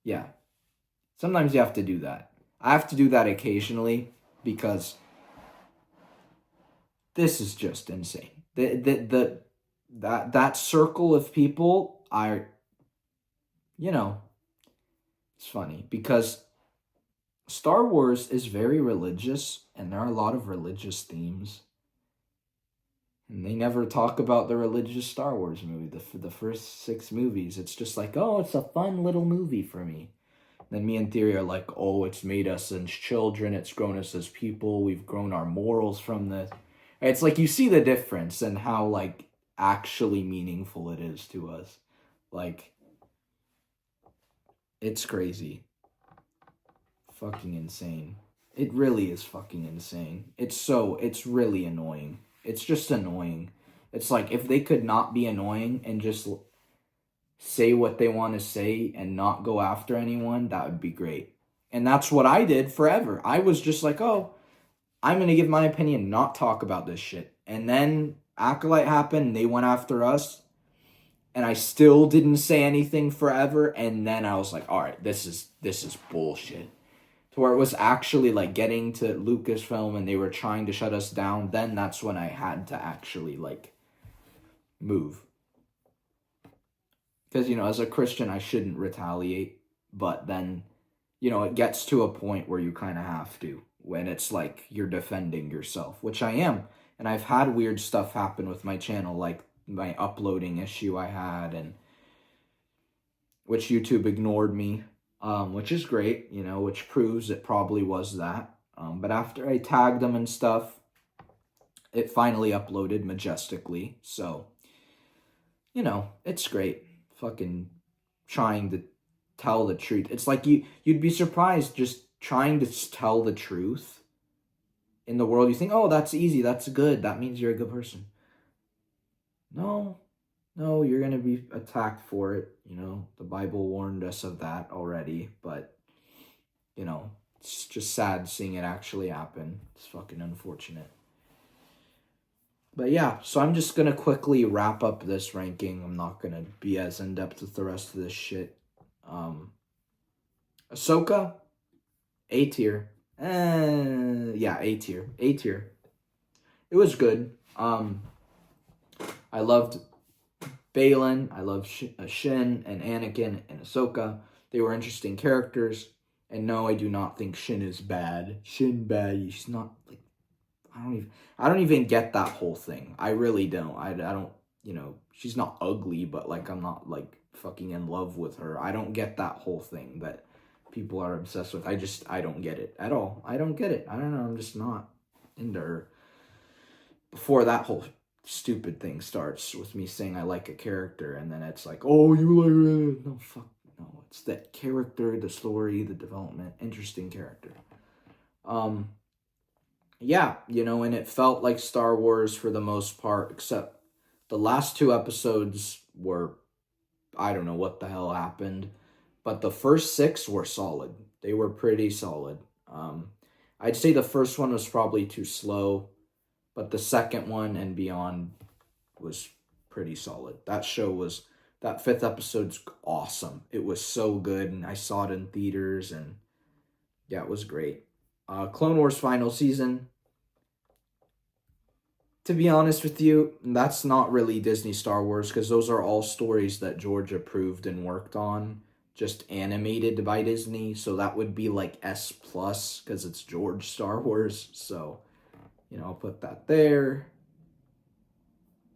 yeah. Sometimes you have to do that. I have to do that occasionally because this is just insane. That circle of people are, you know, it's funny because Star Wars is very religious, and there are a lot of religious themes. And they never talk about the religious Star Wars movie, the first 6 movies. It's just like, oh, it's a fun little movie for me. Then me and Theory are like, oh, it's made us as children, it's grown us as people, we've grown our morals from this. It's like you see the difference and how, like, actually meaningful it is to us. Like, it's crazy. Fucking insane. It really is fucking insane. It's really annoying. It's just annoying. It's like, if they could not be annoying and just say what they want to say and not go after anyone, that would be great. And that's what I did forever. I was just like, oh, I'm going to give my opinion, not talk about this shit. And then Acolyte happened, they went after us, and I still didn't say anything forever, and then I was like, all right, this is bullshit. To where it was actually like getting to Lucasfilm and they were trying to shut us down, then that's when I had to actually like move. Because, you know, as a Christian, I shouldn't retaliate, but then, you know, it gets to a point where you kind of have to, when it's like you're defending yourself, which I am. And I've had weird stuff happen with my channel, like my uploading issue I had, and which YouTube ignored me, which is great, which proves it probably was that. But after I tagged them and stuff, it finally uploaded majestically. So, it's great. Fucking trying to tell the truth. It's like you'd be surprised just trying to tell the truth in the world. You think, oh, that's easy, that's good, that means you're a good person. No, you're gonna be attacked for it. The Bible warned us of that already, but it's just sad seeing it actually happen. It's fucking unfortunate. But yeah, so I'm just gonna quickly wrap up this ranking. I'm not gonna be as in depth with the rest of this shit. Ahsoka, A tier. Yeah, A tier. A tier. It was good. I loved Balin. I loved Shin and Anakin and Ahsoka. They were interesting characters. And no, I do not think Shin is bad. Shin bad. She's not like I don't even get that whole thing. I really don't. I don't, she's not ugly, but like I'm not like fucking in love with her. I don't get that whole thing that people are obsessed with. I don't get it at all. I don't get it. I don't know. I'm just not into her. Before that whole stupid thing starts with me saying I like a character, and then it's like, oh, you like it. No, fuck. No, it's that character, the story, the development, interesting character. Yeah, and it felt like Star Wars for the most part, except the last 2 episodes were, I don't know what the hell happened, but the first 6 were solid. They were pretty solid. I'd say the first one was probably too slow, but the second one and beyond was pretty solid. That 5th episode's awesome. It was so good, and I saw it in theaters, and yeah, it was great. Clone Wars final season. To be honest with you, that's not really Disney Star Wars, because those are all stories that George approved and worked on, just animated by Disney. So that would be like S+, because it's George Star Wars. So, I'll put that there.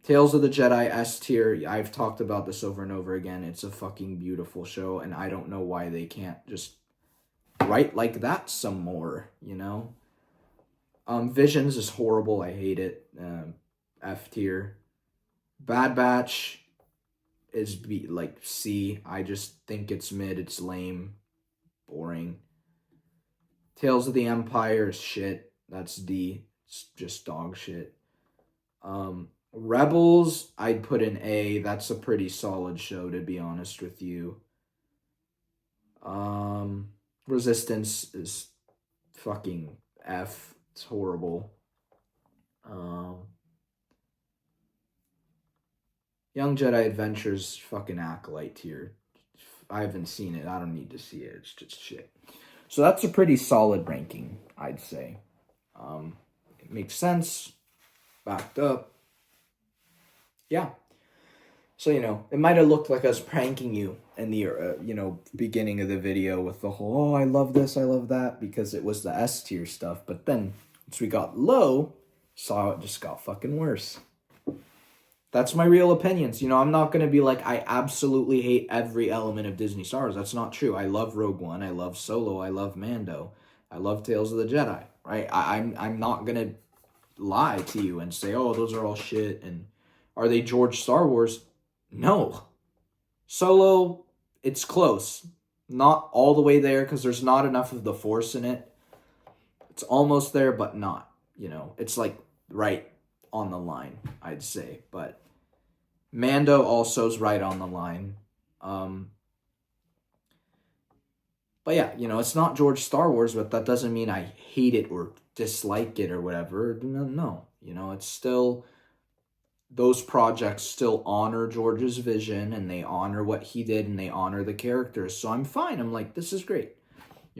Tales of the Jedi, S tier. I've talked about this over and over again. It's a fucking beautiful show, and I don't know why they can't just write like that some more, Visions is horrible. I hate it. F tier. Bad Batch is like C. I just think it's mid. It's lame. Boring. Tales of the Empire is shit. That's D. It's just dog shit. Rebels, I'd put in A. That's a pretty solid show, to be honest with you. Resistance is fucking F. It's horrible. Young Jedi Adventures, fucking Acolyte tier. I haven't seen it. I don't need to see it. It's just shit. So that's a pretty solid ranking, I'd say. It makes sense. Backed up. Yeah. So, it might have looked like I was pranking you in the, beginning of the video with the whole, oh, I love this, I love that, because it was the S tier stuff. But then, once we got low, saw it just got fucking worse. That's my real opinions. I'm not going to be like, I absolutely hate every element of Disney Star Wars. That's not true. I love Rogue One. I love Solo. I love Mando. I love Tales of the Jedi, right? I'm not going to lie to you and say, oh, those are all shit. And are they George Star Wars? No. Solo, it's close. Not all the way there, because there's not enough of the Force in it. It's almost there, but not. It's like right on the line, I'd say. But Mando also is right on the line. But yeah, it's not George Star Wars, but that doesn't mean I hate it or dislike it or whatever. No. It's still, those projects still honor George's vision, and they honor what he did, and they honor the characters. So I'm fine. I'm like, this is great.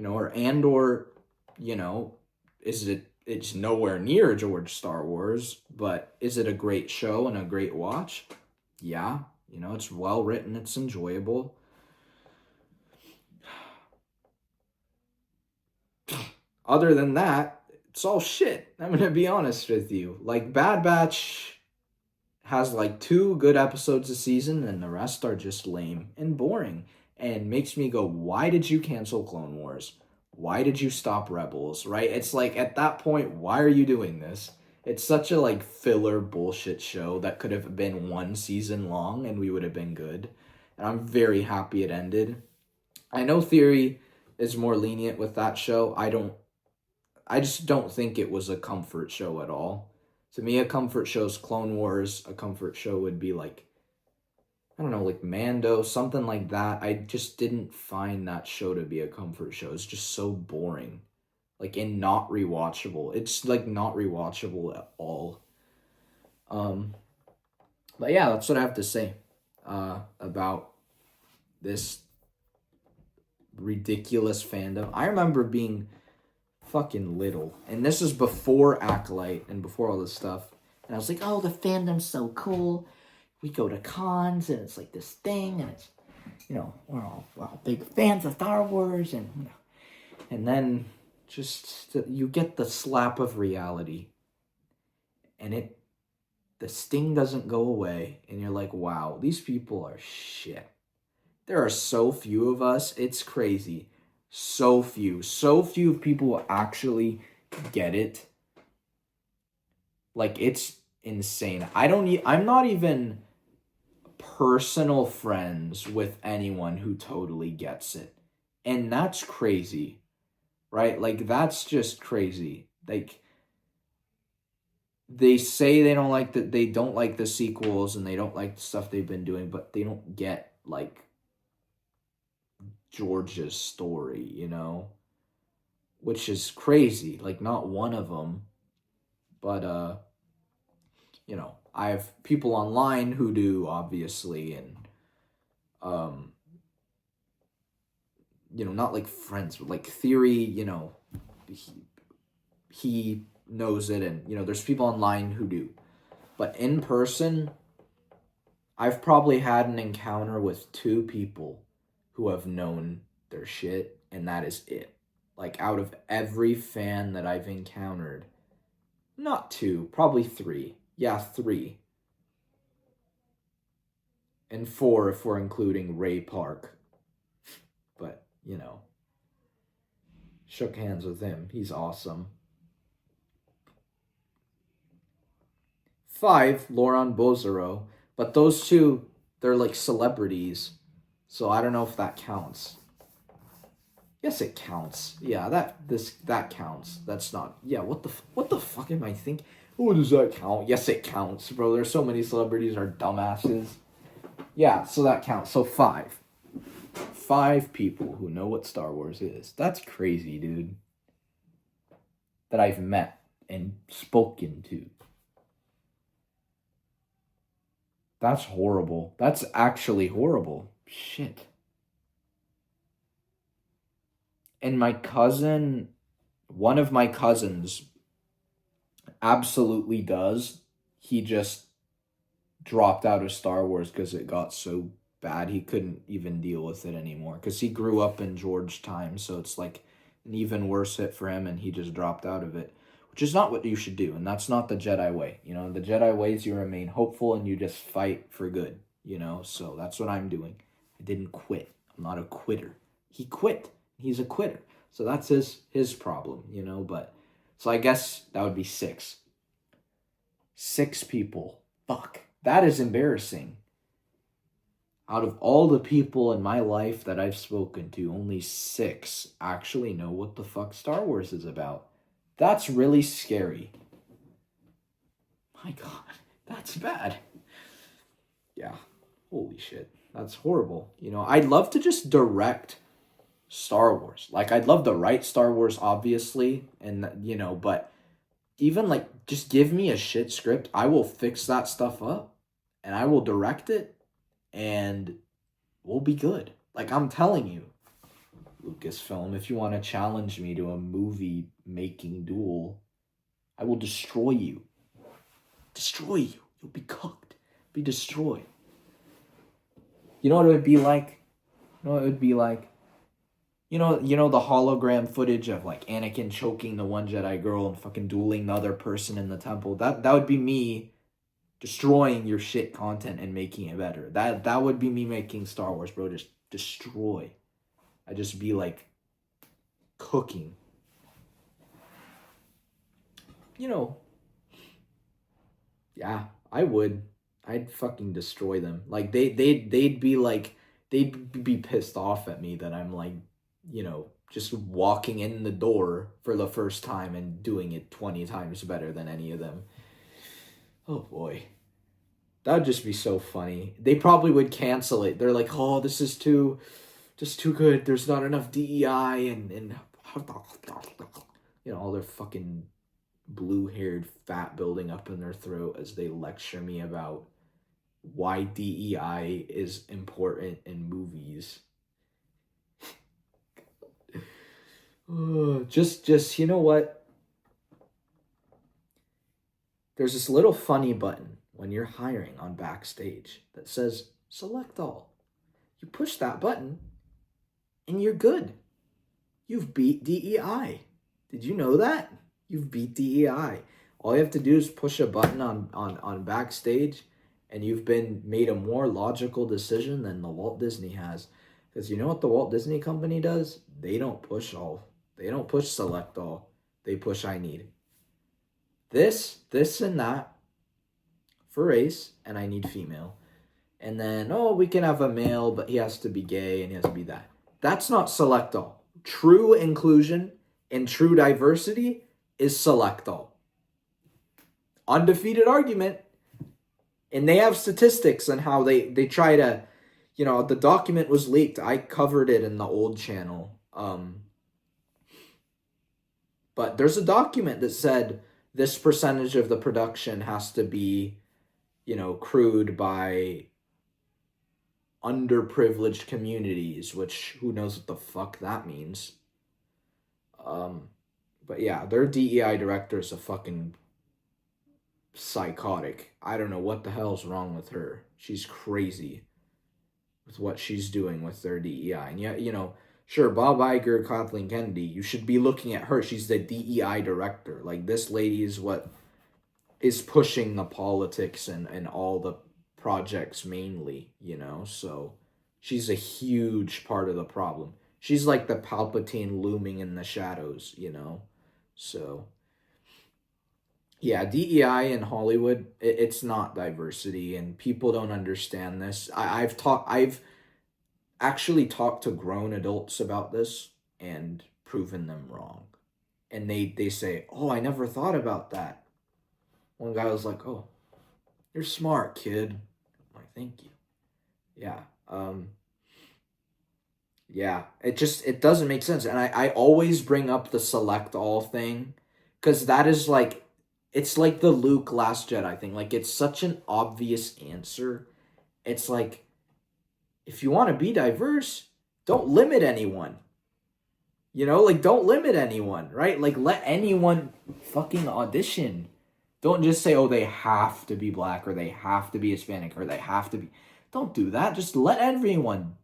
Or Andor, it's nowhere near George Star Wars, but is it a great show and a great watch? Yeah. It's well written. It's enjoyable. Other than that, it's all shit. I'm going to be honest with you. Like, Bad Batch has like 2 good episodes a season, and the rest are just lame and boring. and makes me go, why did you cancel Clone Wars? Why did you stop Rebels, right? It's like, at that point, why are you doing this? It's such a, like, filler bullshit show that could have been 1 season long and we would have been good. And I'm very happy it ended. I know Theory is more lenient with that show. I just don't think it was a comfort show at all. To me, a comfort show's Clone Wars. A comfort show would be like, I don't know, like Mando, something like that. I just didn't find that show to be a comfort show. It's just so boring. Like, and not rewatchable. It's like not rewatchable at all. But yeah, that's what I have to say about this ridiculous fandom. I remember being fucking little, and this is before Acolyte and before all this stuff. And I was like, oh, the fandom's so cool. We go to cons, and it's like this thing, and it's, you know, we're all big fans of Star Wars, and you know, and then just you get the slap of reality, and the sting doesn't go away, and you're like, wow, these people are shit. There are so few of us, it's crazy. So few people will actually get it. Like, it's insane. I'm not even personal friends with anyone who totally gets it. And that's crazy. Right? Like, that's just crazy. Like, they say they don't like the sequels and they don't like the stuff they've been doing, but they don't get, like, George's story, you know? Which is crazy. Like, not one of them. But, you know, I have people online who do, obviously, and, you know, not like friends, but like Theory, you know, he knows it, and, you know, there's people online who do. But in person, I've probably had an encounter with 2 people who have known their shit, and that is it. Like, out of every fan that I've encountered, not 2, probably 3. Yeah, 3. And 4 if we're including Ray Park. But, you know, shook hands with him. He's awesome. 5, Laurent Bozero. But those 2, they're like celebrities. So I don't know if that counts. Yes, it counts. Yeah, that counts. That's not. Yeah, what the fuck am I thinking? Oh, does that count? Yes, it counts, bro. There's so many celebrities are dumbasses. Yeah, so that counts. So 5. 5 people who know what Star Wars is. That's crazy, dude. That I've met and spoken to. That's horrible. That's actually horrible. Shit. And one of my cousins absolutely does. He just dropped out of Star Wars because it got so bad he couldn't even deal with it anymore. Because he grew up in George time, so it's like an even worse hit for him, and he just dropped out of it. Which is not what you should do, and that's not the Jedi way. You know, the Jedi way is you remain hopeful and you just fight for good, you know? So that's what I'm doing. I didn't quit. I'm not a quitter. He quit. He's a quitter. So that's his problem, you know? But, so I guess that would be 6. 6 people. Fuck. That is embarrassing. Out of all the people in my life that I've spoken to, only 6 actually know what the fuck Star Wars is about. That's really scary. My God, that's bad. Yeah, holy shit. That's horrible. You know, I'd love to just direct Star Wars. Like, I'd love to write Star Wars, obviously, and, you know, but even, like, just give me a shit script. I will fix that stuff up, and I will direct it, and we'll be good. Like, I'm telling you, Lucasfilm, if you want to challenge me to a movie-making duel, I will destroy you. Destroy you. You'll be cooked. Be destroyed. You know what it would be like? You know what it would be like? You know the hologram footage of, like, Anakin choking the one Jedi girl and fucking dueling the other person in the temple? That would be me destroying your shit content and making it better. That would be me making Star Wars, bro. Just destroy. I'd just be like cooking. You know, yeah, I would. I'd fucking destroy them. Like they'd be like, they'd be pissed off at me that I'm like, just walking in the door for the first time and doing it 20 times better than any of them. Oh boy. That would just be so funny. They probably would cancel it. They're like, oh, this is too good. There's not enough DEI and all their fucking blue-haired fat building up in their throat as they lecture me about why DEI is important in movies. Just you know what? There's this little funny button when you're hiring on Backstage that says select all. You push that button and you're good. You've beat DEI. Did you know that? You've beat DEI. All you have to do is push a button on Backstage and you've been made a more logical decision than the Walt Disney has. Because you know what the Walt Disney Company does? They don't push all. They don't push select all. They push I need. This, and that for race, and I need female. And then, we can have a male, but he has to be gay and he has to be that. That's not select all. True inclusion and true diversity is select all. Undefeated argument. And they have statistics on how they try to, the document was leaked. I covered it in the old channel. But there's a document that said this percentage of the production has to be, crewed by underprivileged communities, which who knows what the fuck that means. But yeah, their DEI director is a fucking psychotic. I don't know what the hell's wrong with her. She's crazy with what she's doing with their DEI. And yeah, sure, Bob Iger, Kathleen Kennedy, you should be looking at her. She's the DEI director. Like, this lady is what is pushing the politics and all the projects mainly, so she's a huge part of the problem. She's like the Palpatine looming in the shadows, so yeah, DEI in Hollywood, it's not diversity, and people don't understand this. I've actually talked to grown adults about this and proven them wrong. And they say, oh, I never thought about that. One guy was like, oh, you're smart, kid. I'm like, thank you. Yeah. Yeah, it doesn't make sense. And I always bring up the select all thing because that is like, it's like the Luke Last Jedi thing. Like, it's such an obvious answer. It's like, if you want to be diverse, don't limit anyone. Don't limit anyone, right? Like, let anyone fucking audition. Don't just say, oh, they have to be black or they have to be Hispanic or they have to be. Don't do that. Just let everyone,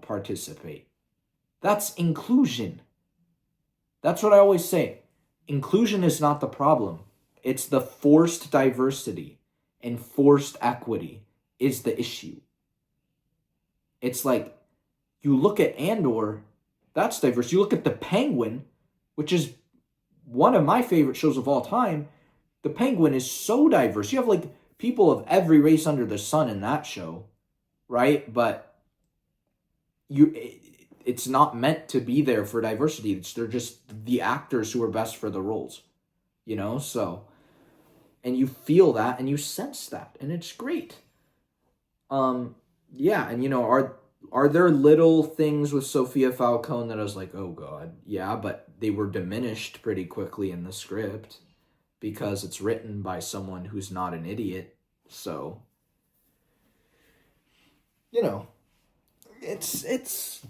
participate. That's inclusion. That's what I always say. Inclusion is not the problem. It's the forced diversity and forced equity is the issue. It's like, you look at Andor, that's diverse. You look at The Penguin, which is one of my favorite shows of all time. The Penguin is so diverse. You have like people of every race under the sun in that show, right? But it's not meant to be there for diversity. They're just the actors who are best for the roles, so, and you feel that and you sense that, and it's great. Yeah, and are there little things with Sophia Falcone that I was like, oh god, yeah, but they were diminished pretty quickly in the script because it's written by someone who's not an idiot, so, it's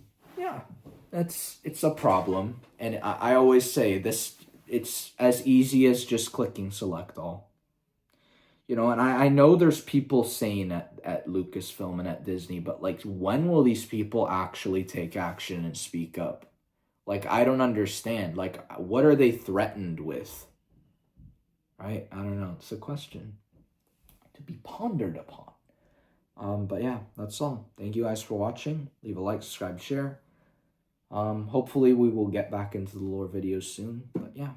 a problem, and I always say this, it's as easy as just clicking select all. And I know there's people saying at Lucasfilm and at Disney, but like, when will these people actually take action and speak up? Like, I don't understand. Like, what are they threatened with? Right? I don't know. It's a question to be pondered upon. But yeah, that's all. Thank you guys for watching. Leave a like, subscribe, share. Hopefully we will get back into the lore videos soon. But yeah,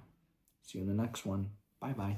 see you in the next one. Bye-bye.